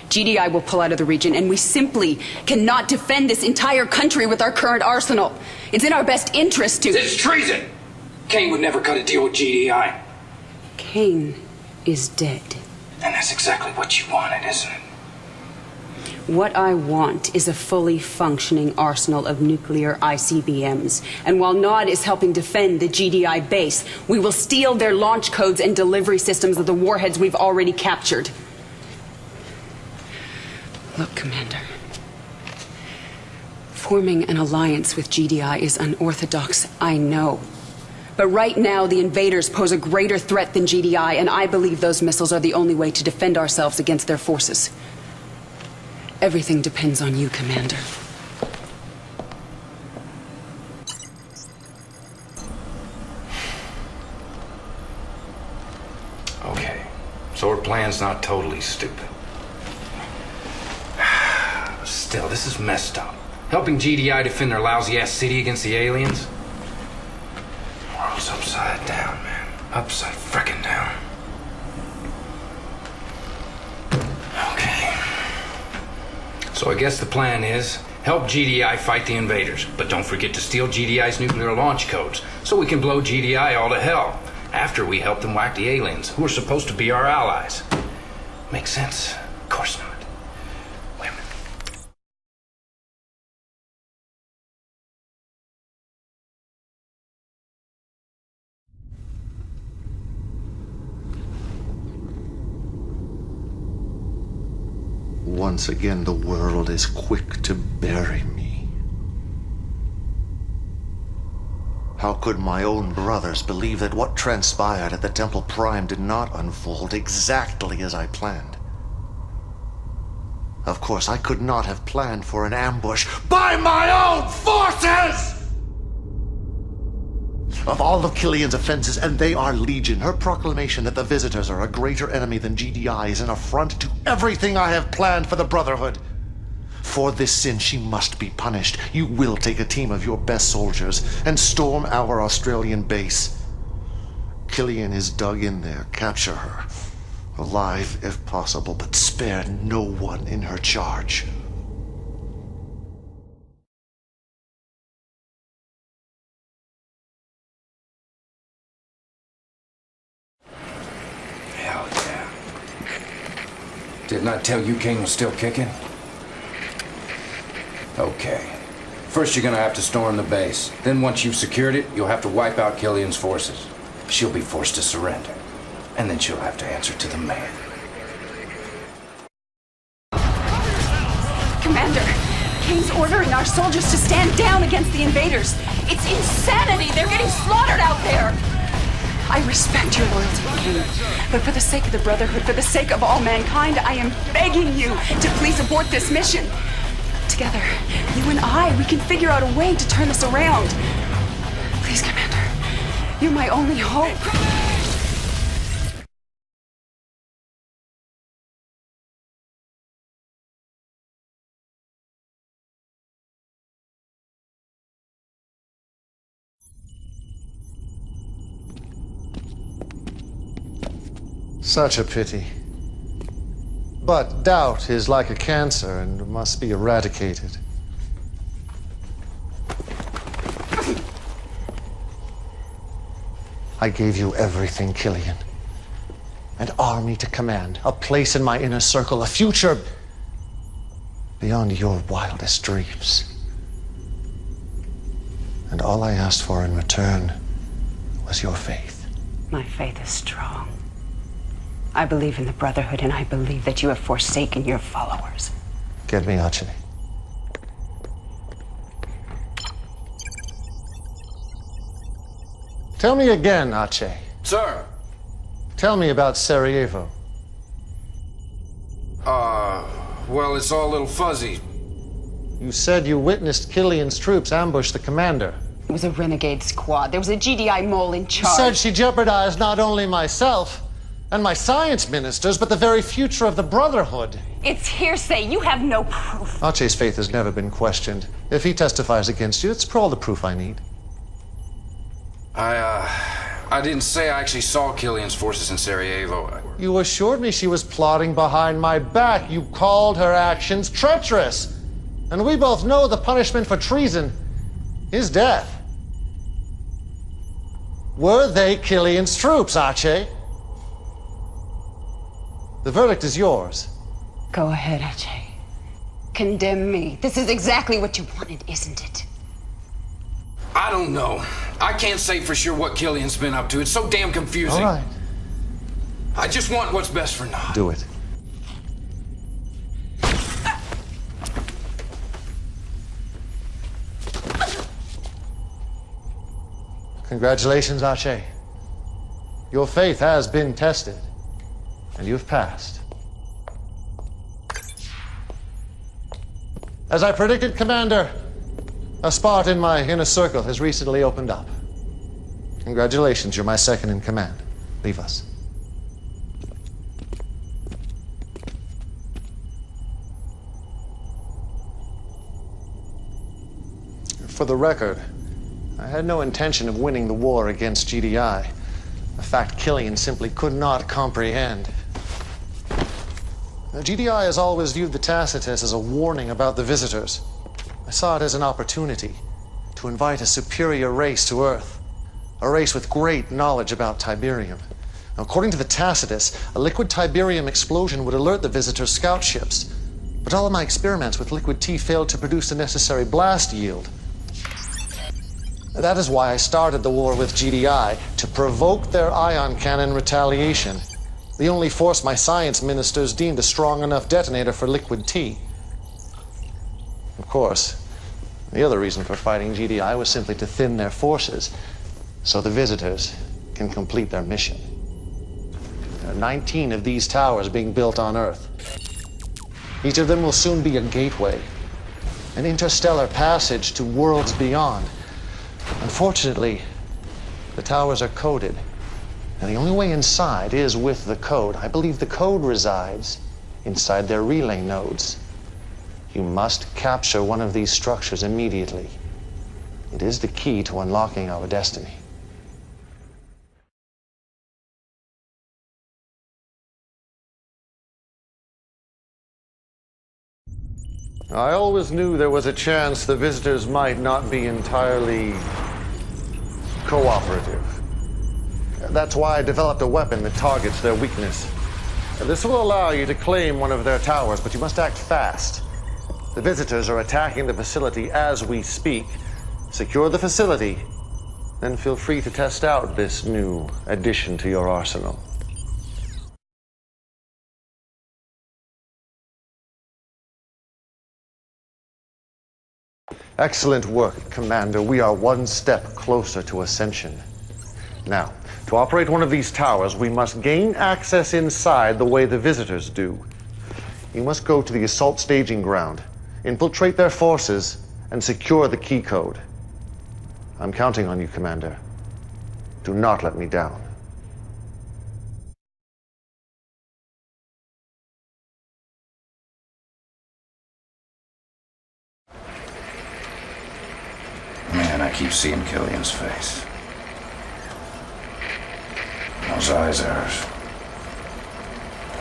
GDI will pull out of the region, and we simply cannot defend this entire country with our current arsenal. It's in our best interest to... It's treason! Kane would never cut a deal with GDI. Kane is dead. And that's exactly what you wanted, isn't it? What I want is a fully functioning arsenal of nuclear ICBMs. And while Nod is helping defend the GDI base, we will steal their launch codes and delivery systems of the warheads we've already captured. Look, Commander. Forming an alliance with GDI is unorthodox, I know. But right now, the invaders pose a greater threat than GDI, and I believe those missiles are the only way to defend ourselves against their forces. Everything depends on you, Commander. Okay, so her plan's not totally stupid. Still, this is messed up. Helping GDI defend their lousy-ass city against the aliens? The world's upside down, man. Upside frickin' down. Okay. So I guess the plan is, help GDI fight the invaders, but don't forget to steal GDI's nuclear launch codes, so we can blow GDI all to hell, after we help them whack the aliens, who are supposed to be our allies. Makes sense? Of course not. Wait a minute. Once again, the world is quick to bury me. How could my own brothers believe that what transpired at the Temple Prime did not unfold exactly as I planned? Of course, I could not have planned for an ambush by my own forces! Of all of Killian's offenses, and they are legion, her proclamation that the visitors are a greater enemy than GDI is an affront to everything I have planned for the Brotherhood. For this sin, she must be punished. You will take a team of your best soldiers and storm our Australian base. Killian is dug in there. Capture her. Alive, if possible, but spare no one in her charge. Hell yeah. Didn't I tell you Kane was still kicking? Okay. First you're gonna have to storm the base. Then once you've secured it, you'll have to wipe out Killian's forces. She'll be forced to surrender. And then she'll have to answer to the man. Commander, Kane's ordering our soldiers to stand down against the invaders. It's insanity! They're getting slaughtered out there! I respect your loyalty, Kane. But for the sake of the Brotherhood, for the sake of all mankind, I am begging you to please abort this mission. Together, you and I, we can figure out a way to turn this around. Please, Commander. You're my only hope. Such a pity. But doubt is like a cancer and must be eradicated. I gave you everything, Killian. An army to command, a place in my inner circle, a future beyond your wildest dreams. And all I asked for in return was your faith. My faith is strong. I believe in the Brotherhood, and I believe that you have forsaken your followers. Get me Aceh. Tell me again, Aceh. Sir! Tell me about Sarajevo. Well, it's all a little fuzzy. You said you witnessed Killian's troops ambush the commander. It was a renegade squad. There was a GDI mole in She charge. said she jeopardized not only myself and my science ministers, but the very future of the Brotherhood. It's hearsay. You have no proof. Arche's faith has never been questioned. If he testifies against you, it's all the proof I need. I didn't say I actually saw Killian's forces in Sarajevo. You assured me she was plotting behind my back. You called her actions treacherous. And we both know the punishment for treason is death. Were they Killian's troops, Arche? The verdict is yours. Go ahead, Arche. Condemn me. This is exactly what you wanted, isn't it? I don't know. I can't say for sure what Killian's been up to. It's so damn confusing. All right. I just want what's best for Nod. Do it. Congratulations, Arche. Your faith has been tested, and you've passed. As I predicted, Commander, a spot in my inner circle has recently opened up. Congratulations, you're my second in command. Leave us. For the record, I had no intention of winning the war against GDI, a fact Killian simply could not comprehend. Now, GDI has always viewed the Tacitus as a warning about the visitors. I saw it as an opportunity to invite a superior race to Earth, a race with great knowledge about Tiberium. Now, according to the Tacitus, a liquid Tiberium explosion would alert the visitors' scout ships, but all of my experiments with liquid T failed to produce the necessary blast yield. That is why I started the war with GDI, to provoke their ion cannon retaliation, the only force my science ministers deemed a strong enough detonator for liquid T. Of course, the other reason for fighting GDI was simply to thin their forces, so the visitors can complete their mission. There are 19 of these towers being built on Earth. Each of them will soon be a gateway, an interstellar passage to worlds beyond. Unfortunately, the towers are coded, and the only way inside is with the code. I believe the code resides inside their relay nodes. You must capture one of these structures immediately. It is the key to unlocking our destiny. I always knew there was a chance the visitors might not be entirely cooperative. That's why I developed a weapon that targets their weakness. This will allow you to claim one of their towers, but you must act fast. The visitors are attacking the facility as we speak. Secure the facility, then feel free to test out this new addition to your arsenal. Excellent work, Commander. We are one step closer to ascension. Now, to operate one of these towers, we must gain access inside the way the visitors do. You must go to the assault staging ground, infiltrate their forces, and secure the key code. I'm counting on you, Commander. Do not let me down. Man, I keep seeing Killian's face. Those eyes of hers,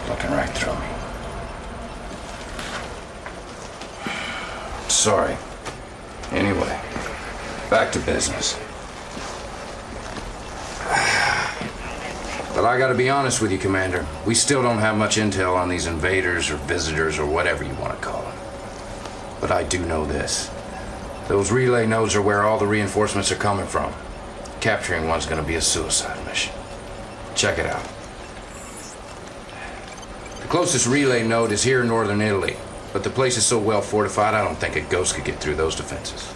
looking right through me. Sorry. Anyway, back to business. But I gotta be honest with you, Commander. We still don't have much intel on these invaders or visitors or whatever you want to call them. But I do know this. Those relay nodes are where all the reinforcements are coming from. Capturing one's gonna be a suicide mission. Check it out. The closest relay node is here in northern Italy, but the place is so well fortified I don't think a ghost could get through those defenses.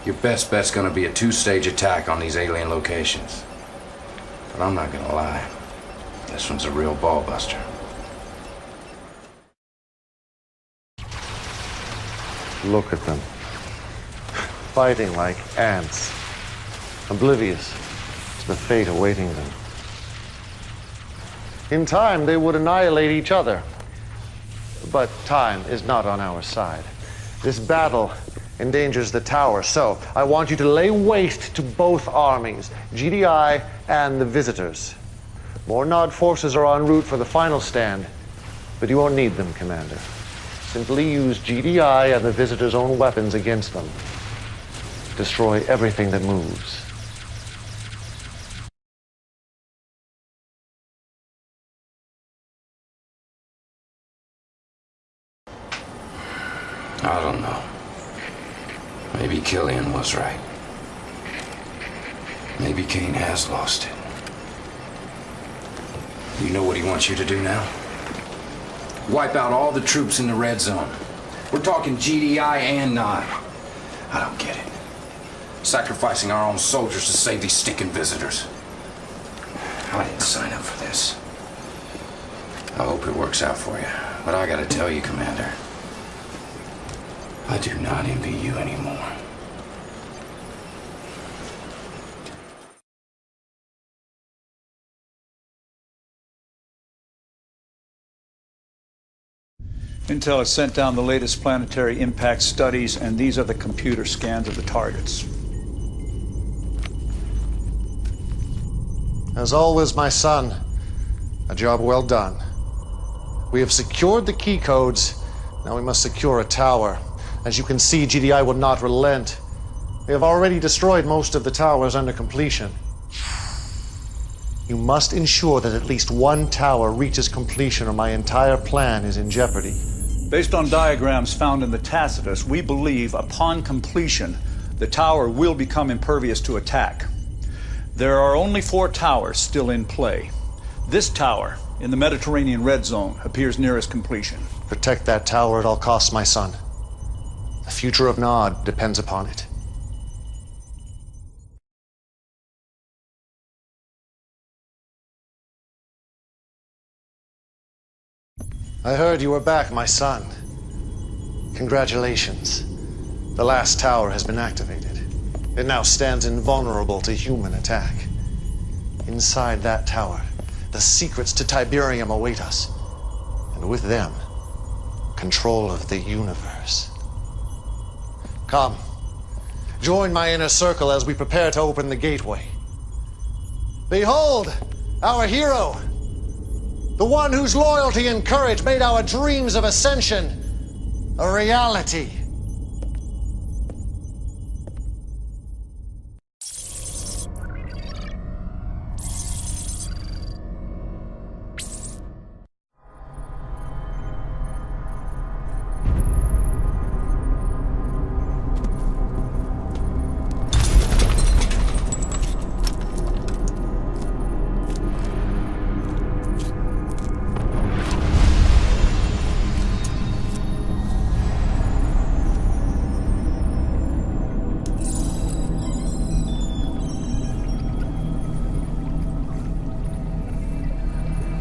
Your best bet's gonna be a two-stage attack on these alien locations. But I'm not gonna lie, this one's a real ball buster. Look at them. fighting like ants, oblivious to the fate awaiting them. In time, they would annihilate each other. But time is not on our side. This battle endangers the tower, so I want you to lay waste to both armies, GDI and the visitors. More Nod forces are en route for the final stand, but you won't need them, Commander. Simply use GDI and the visitors' own weapons against them. Destroy everything that moves. I don't know. Maybe Killian was right. Maybe Kane has lost it. You know what he wants you to do now? Wipe out all the troops in the red zone. We're talking GDI and Nod. I don't get it. Sacrificing our own soldiers to save these stinking visitors. I didn't sign up for this. I hope it works out for you. But I gotta tell you, Commander, I do not envy you anymore. Intel has sent down the latest planetary impact studies, and these are the computer scans of the targets. As always, my son, a job well done. We have secured the key codes. Now we must secure a tower. As you can see, GDI will not relent. We have already destroyed most of the towers under completion. You must ensure that at least one tower reaches completion, or my entire plan is in jeopardy. Based on diagrams found in the Tacitus, we believe upon completion, the tower will become impervious to attack. There are only 4 towers still in play. This tower, in the Mediterranean red zone, appears nearest completion. Protect that tower at all costs, my son. The future of Nod depends upon it. I heard you were back, my son. Congratulations. The last tower has been activated. It now stands invulnerable to human attack. Inside that tower, the secrets to Tiberium await us. And with them, control of the universe. Come, join my inner circle as we prepare to open the gateway. Behold, our hero! The one whose loyalty and courage made our dreams of ascension a reality.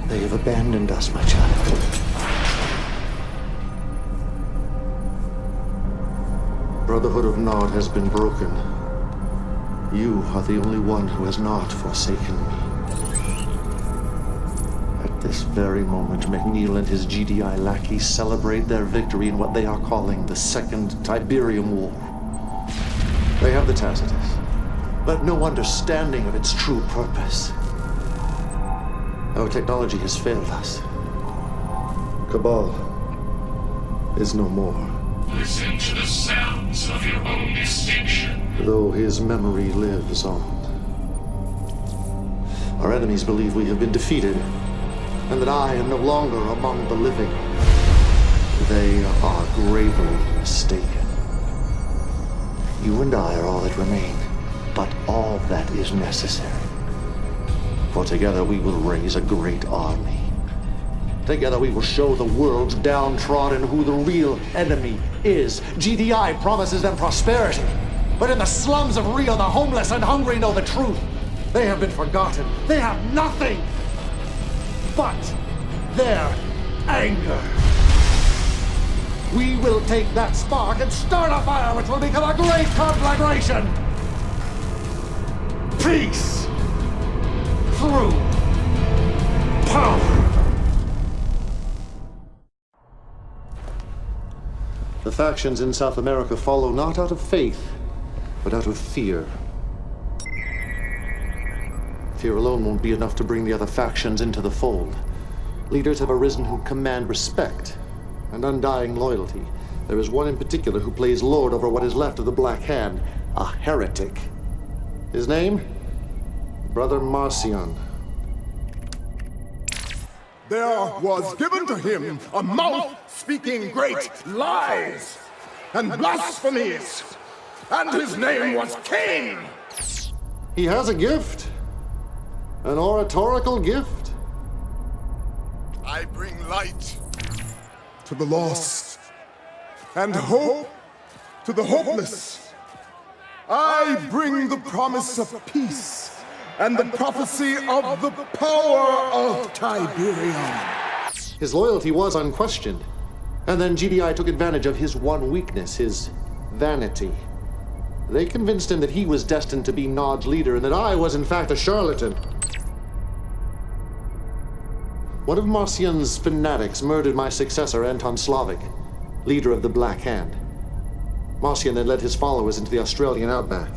They have abandoned us, my child. Brotherhood of Nod has been broken. You are the only one who has not forsaken me. At this very moment, McNeil and his GDI lackeys celebrate their victory in what they are calling the Second Tiberium War. They have the Tacitus, but no understanding of its true purpose. Our technology has failed us. Cabal is no more. Listen to the sounds of your own extinction. Though his memory lives on. Our enemies believe we have been defeated, and that I am no longer among the living. They are gravely mistaken. You and I are all that remain, but all that is necessary. For together we will raise a great army. Together we will show the world's downtrodden who the real enemy is. GDI promises them prosperity, but in the slums of Rio, the homeless and hungry know the truth. They have been forgotten. They have nothing but their anger. We will take that spark and start a fire which will become a great conflagration! Peace! Through power! The factions in South America follow not out of faith, but out of fear. Fear alone won't be enough to bring the other factions into the fold. Leaders have arisen who command respect and undying loyalty. There is one in particular who plays lord over what is left of the Black Hand, a heretic. His name? Brother Marcion. There was given to him a mouth speaking great lies and blasphemies, and his name was Cain. He has a gift. An oratorical gift. I bring light to the lost and hope to the hopeless. I bring the promise of peace and the prophecy of the power of Tiberium. His loyalty was unquestioned. And then GDI took advantage of his one weakness, his vanity. They convinced him that he was destined to be Nod's leader and that I was in fact a charlatan. One of Marcion's fanatics murdered my successor, Anton Slavik, leader of the Black Hand. Marcion then led his followers into the Australian outback.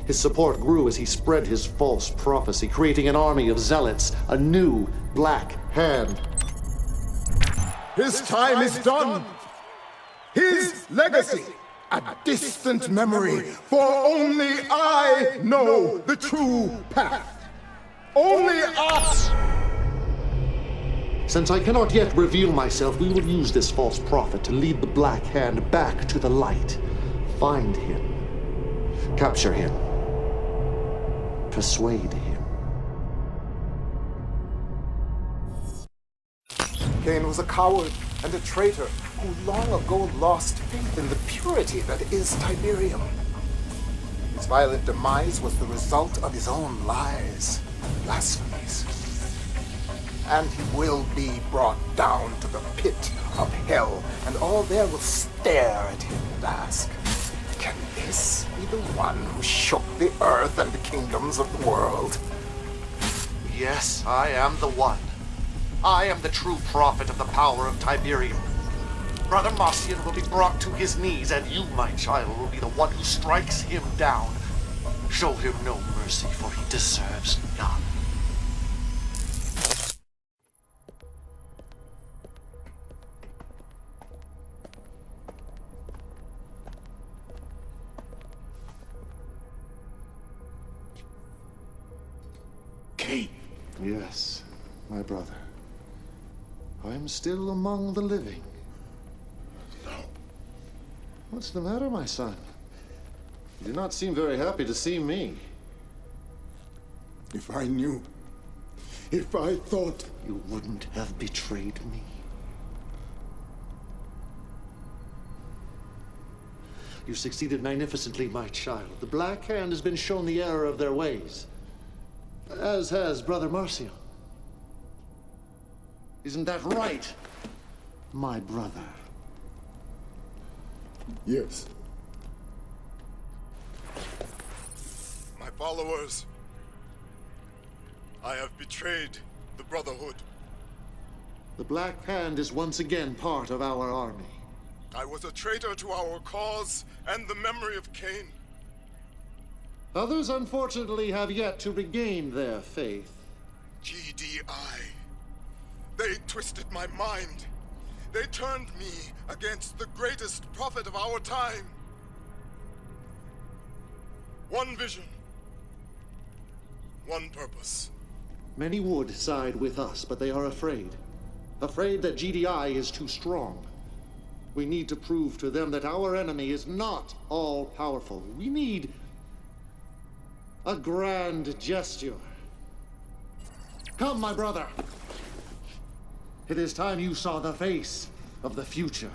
His support grew as he spread his false prophecy, creating an army of zealots, a new Black Hand. His time is done. His legacy, a distant memory, for only I know the true path. Only us! Since I cannot yet reveal myself, we will use this false prophet to lead the Black Hand back to the light. Find him. Capture him. Persuade him. Cain was a coward and a traitor who long ago lost faith in the purity that is Tiberium. His violent demise was the result of his own lies, blasphemies. And he will be brought down to the pit of hell, and all there will stare at him and ask, can this be the one who shook the earth and the kingdoms of the world? Yes, I am the one. I am the true prophet of the power of Tiberium. Brother Marcion will be brought to his knees, and you, my child, will be the one who strikes him down. Show him no mercy, for he deserves none. Cain. Yes, my brother. I am still among the living. No. What's the matter, my son? You do not seem very happy to see me. If I knew, if I thought... You wouldn't have betrayed me. You succeeded magnificently, my child. The Black Hand has been shown the error of their ways. As has Brother Marcion. Isn't that right, my brother? Yes. My followers, I have betrayed the Brotherhood. The Black Hand is once again part of our army. I was a traitor to our cause and the memory of Cain. Others, unfortunately, have yet to regain their faith. GDI. They twisted my mind. They turned me against the greatest prophet of our time. One vision. One purpose. Many would side with us, but they are afraid. Afraid that GDI is too strong. We need to prove to them that our enemy is not all-powerful. We need a grand gesture. Come, my brother. It is time you saw the face of the future.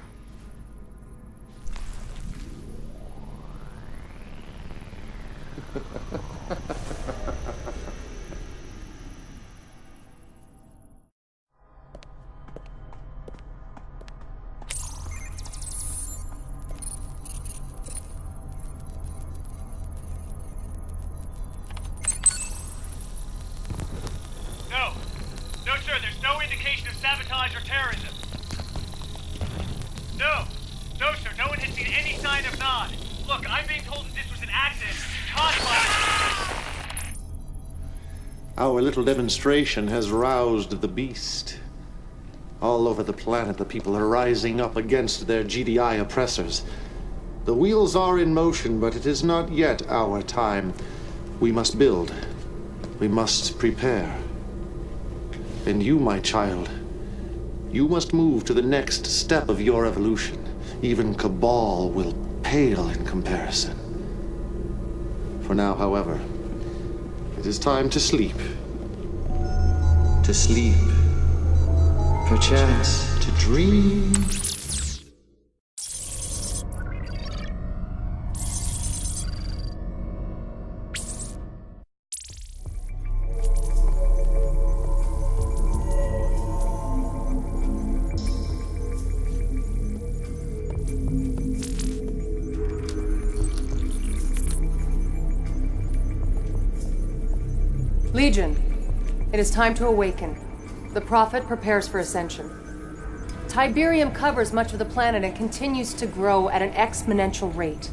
sabotage or terrorism. No, sir, no one has seen any sign of Nod. Look, I'm being told that this was an accident caused by... Our little demonstration has roused the beast. All over the planet, the people are rising up against their GDI oppressors. The wheels are in motion, but it is not yet our time. We must build. We must prepare. And you, my child, you must move to the next step of your evolution. Even Cabal will pale in comparison. For now, however, it is time to sleep. To sleep. Perchance to dream. Legion, it is time to awaken. The Prophet prepares for ascension. Tiberium covers much of the planet and continues to grow at an exponential rate.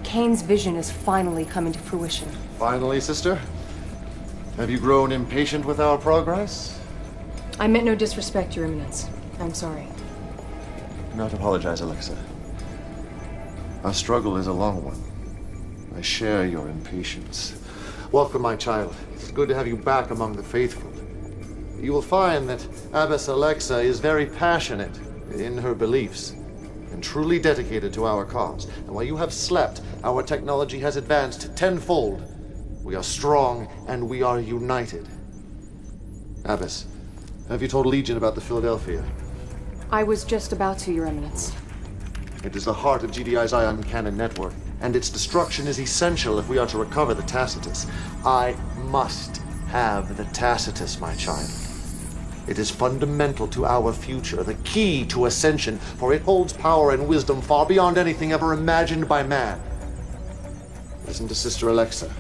Kane's vision is finally coming to fruition. Finally, sister? Have you grown impatient with our progress? I meant no disrespect, Your Eminence. I'm sorry. Do not apologize, Alexa. Our struggle is a long one. I share your impatience. Welcome, my child. It's good to have you back among the faithful. You will find that Abbess Alexa is very passionate in her beliefs and truly dedicated to our cause. And while you have slept, our technology has advanced tenfold. We are strong and we are united. Abbess, have you told Legion about the Philadelphia? I was just about to, Your Eminence. It is the heart of GDI's ion cannon network, and its destruction is essential if we are to recover the Tacitus. I must have the Tacitus, my child. It is fundamental to our future, the key to ascension, for it holds power and wisdom far beyond anything ever imagined by man. Listen to Sister Alexa.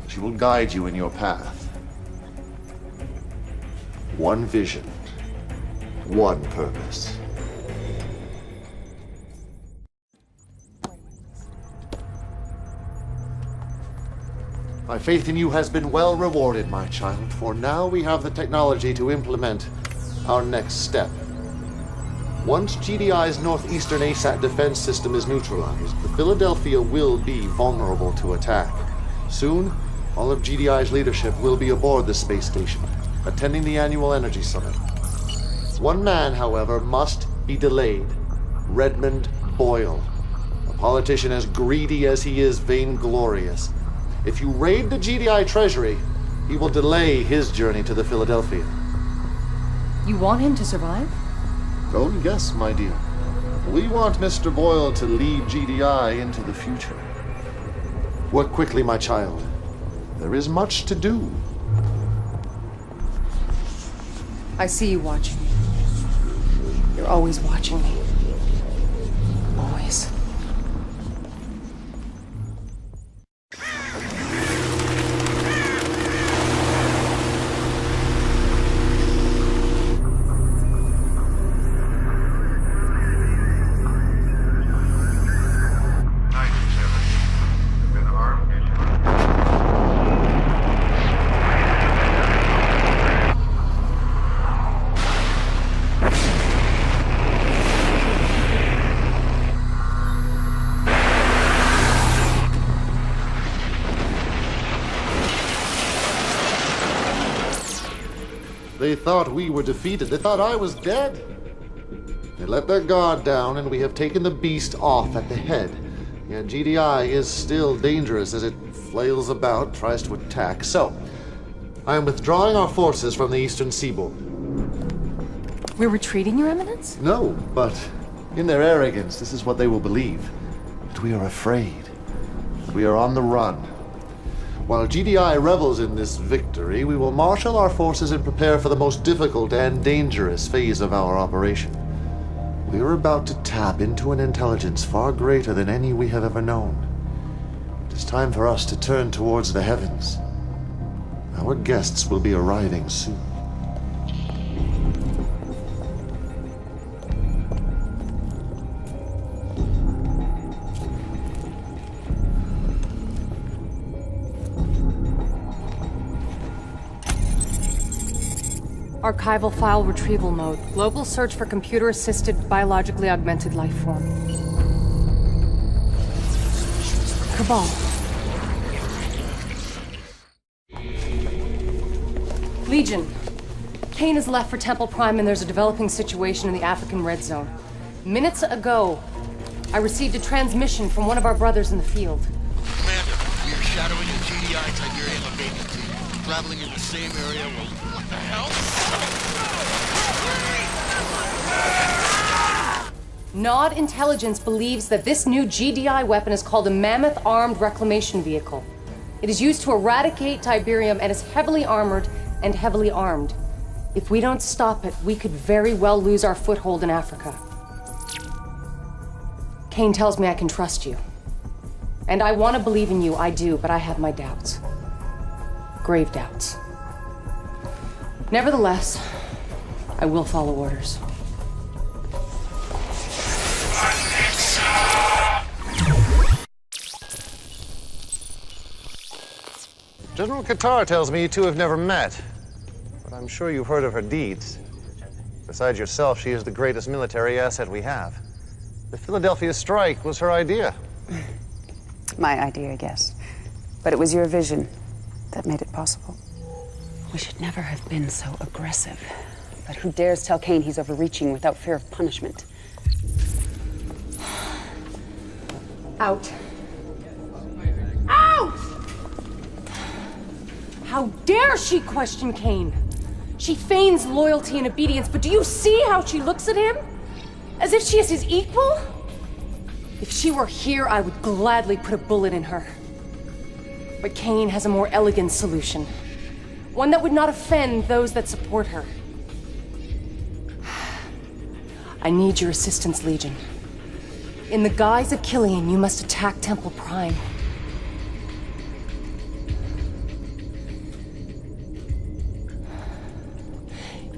She will guide you in your path. One vision, one purpose. My faith in you has been well rewarded, my child, for now we have the technology to implement our next step. Once GDI's northeastern ASAT defense system is neutralized, the Philadelphia will be vulnerable to attack. Soon, all of GDI's leadership will be aboard the space station, attending the annual energy summit. One man, however, must be delayed. Redmond Boyle, a politician as greedy as he is vainglorious. If you raid the GDI treasury, he will delay his journey to the Philadelphia. You want him to survive? Oh, yes, my dear. We want Mr. Boyle to lead GDI into the future. Work quickly, my child. There is much to do. I see you watching me. You're always watching me. Always. They thought we were defeated. They thought I was dead. They let their guard down, and we have taken the beast off at the head. Yet GDI is still dangerous as it flails about, tries to attack. So, I am withdrawing our forces from the eastern seaboard. We're retreating, Your Eminence? No, but in their arrogance, this is what they will believe. That we are afraid. That we are on the run. While GDI revels in this victory, we will marshal our forces and prepare for the most difficult and dangerous phase of our operation. We are about to tap into an intelligence far greater than any we have ever known. It is time for us to turn towards the heavens. Our guests will be arriving soon. Archival file retrieval mode. Global search for computer-assisted, biologically augmented life form. Cabal. Legion. Kane has left for Temple Prime and there's a developing situation in the African Red Zone. Minutes ago, I received a transmission from one of our brothers in the field. Commander, we are shadowing a GDI Tiberium abatement team, traveling in the same area. What the hell? Nod Intelligence believes that this new GDI weapon is called a Mammoth Armed Reclamation Vehicle. It is used to eradicate Tiberium and is heavily armored and heavily armed. If we don't stop it, we could very well lose our foothold in Africa. Kane tells me I can trust you. And I want to believe in you, I do, but I have my doubts. Grave doubts. Nevertheless, I will follow orders. General Qatar tells me you two have never met, but I'm sure you've heard of her deeds. Besides yourself, she is the greatest military asset we have. The Philadelphia strike was her idea. My idea, yes. But it was your vision that made it possible. We should never have been so aggressive. But who dares tell Kane he's overreaching without fear of punishment? Out. Out! How dare she question Kane? She feigns loyalty and obedience, but do you see how she looks at him? As if she is his equal? If she were here, I would gladly put a bullet in her. But Kane has a more elegant solution. One that would not offend those that support her. I need your assistance, Legion. In the guise of Killian, you must attack Temple Prime.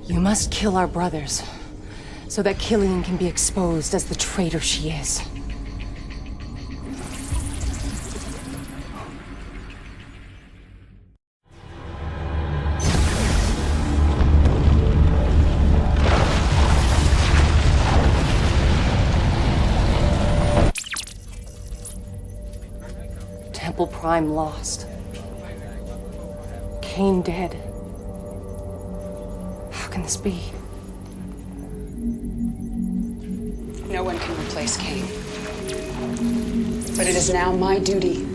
You must kill our brothers, so that Killian can be exposed as the traitor she is. Temple Prime lost. Kane dead. How can this be? No one can replace Kane. But it is now my duty,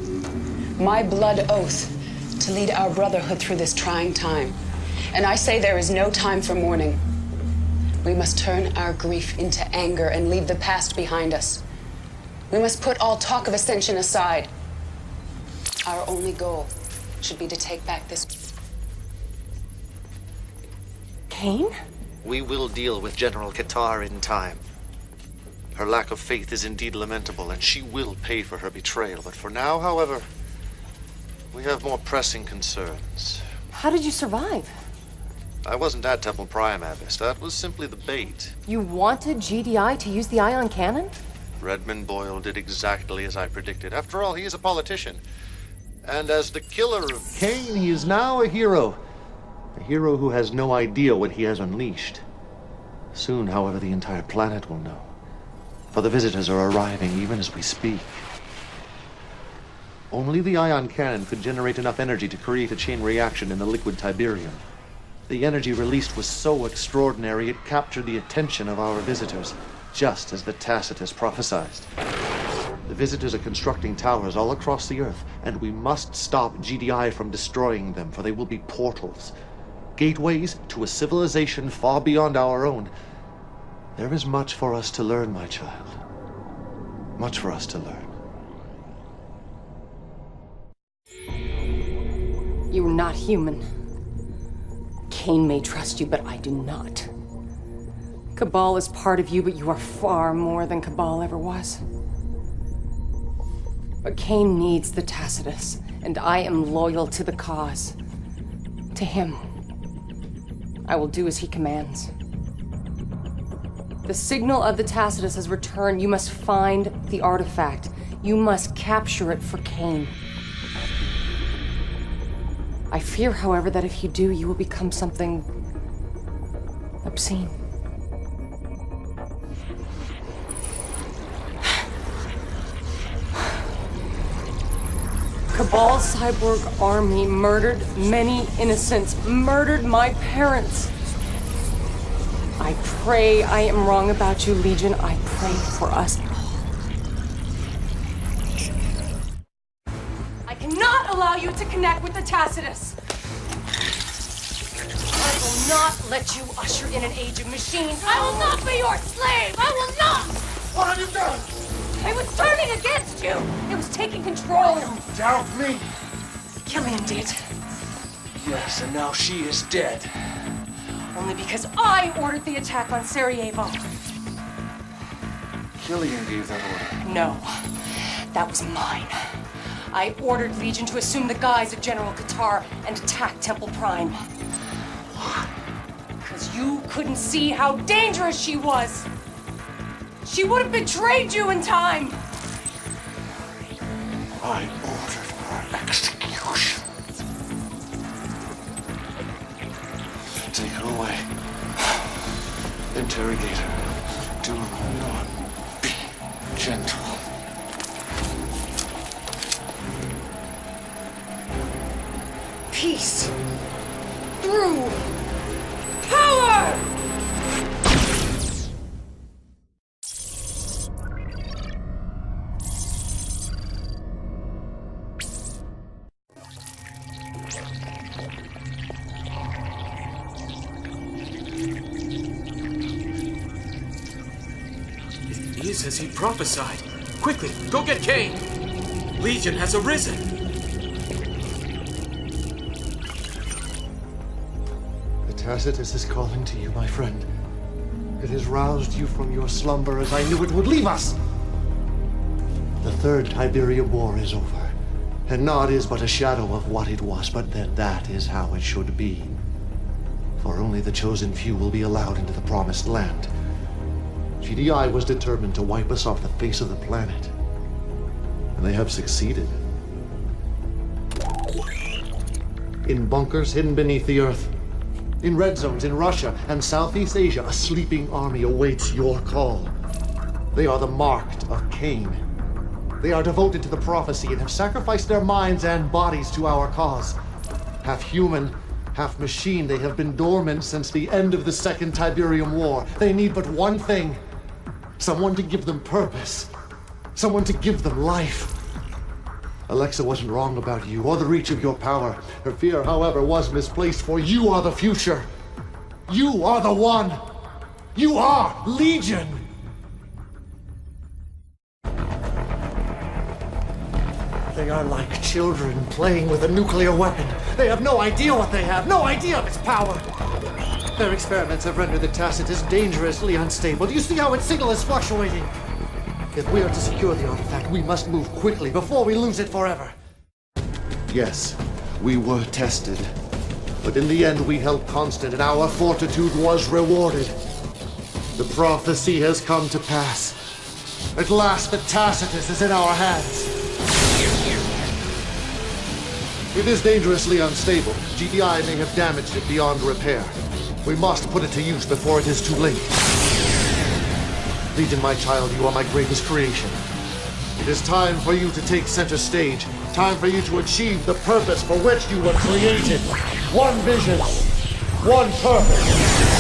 my blood oath, to lead our Brotherhood through this trying time. And I say there is no time for mourning. We must turn our grief into anger and leave the past behind us. We must put all talk of ascension aside. Our only goal should be to take back this... Kane? We will deal with General Qatar in time. Her lack of faith is indeed lamentable, and she will pay for her betrayal. But for now, however, we have more pressing concerns. How did you survive? I wasn't at Temple Prime, Abbess. That was simply the bait. You wanted GDI to use the ion cannon? Redmond Boyle did exactly as I predicted. After all, he is a politician. And as the killer of Kane, he is now a hero. A hero who has no idea what he has unleashed. Soon, however, the entire planet will know. For the visitors are arriving even as we speak. Only the ion cannon could generate enough energy to create a chain reaction in the liquid Tiberium. The energy released was so extraordinary it captured the attention of our visitors, just as the Tacitus prophesied. The visitors are constructing towers all across the Earth, and we must stop GDI from destroying them, for they will be portals. Gateways to a civilization far beyond our own. There is much for us to learn, my child. Much for us to learn. You are not human. Kane may trust you, but I do not. Cabal is part of you, but you are far more than Cabal ever was. But Kane needs the Tacitus, and I am loyal to the cause. To him. I will do as he commands. The signal of the Tacitus has returned. You must find the artifact. You must capture it for Kane. I fear, however, that if you do, you will become something obscene. Cabal's cyborg army murdered many innocents, murdered my parents. I pray I am wrong about you, Legion. I pray for us all. I cannot allow you to connect with the Tacitus. I will not let you usher in an age of machines. I will not be your slave. I will not. What have you done? It was turning against you. It was taking control. You doubt me? Killian did. Yes, and now she is dead. Only because I ordered the attack on Sarajevo. Killian gave that order. No, that was mine. I ordered Legion to assume the guise of General Qatar and attack Temple Prime. Why? Because you couldn't see how dangerous she was. She would have betrayed you in time. I ordered her execution. Take her away. Interrogate her. Do not be gentle. Peace through power! It is as he prophesied. Quickly, go get Kane. Legion has arisen. The Tacitus is calling to you, my friend. It has roused you from your slumber as I knew it would leave us. The Third Tiberium War is over, and Nod is but a shadow of what it was, but then that is how it should be. For only the chosen few will be allowed into the Promised Land. GDI was determined to wipe us off the face of the planet, and they have succeeded. In bunkers hidden beneath the earth, in red zones in Russia and Southeast Asia, a sleeping army awaits your call. They are the marked of Cain. They are devoted to the prophecy and have sacrificed their minds and bodies to our cause. Half human, half machine, they have been dormant since the end of the Second Tiberium War. They need but one thing: someone to give them purpose, someone to give them life. Alexa wasn't wrong about you or the reach of your power. Her fear, however, was misplaced, for you are the future. You are the one. You are Legion. They are like children playing with a nuclear weapon. They have no idea what they have, no idea of its power. Their experiments have rendered the Tacitus dangerously unstable. Do you see how its signal is fluctuating? If we are to secure the artifact, we must move quickly before we lose it forever. Yes, we were tested. But in the end, we held constant, and our fortitude was rewarded. The prophecy has come to pass. At last, the Tacitus is in our hands. It is dangerously unstable. GDI may have damaged it beyond repair. We must put it to use before it is too late. Legion, my child, you are my greatest creation. It is time for you to take center stage. Time for you to achieve the purpose for which you were created. One vision, one purpose.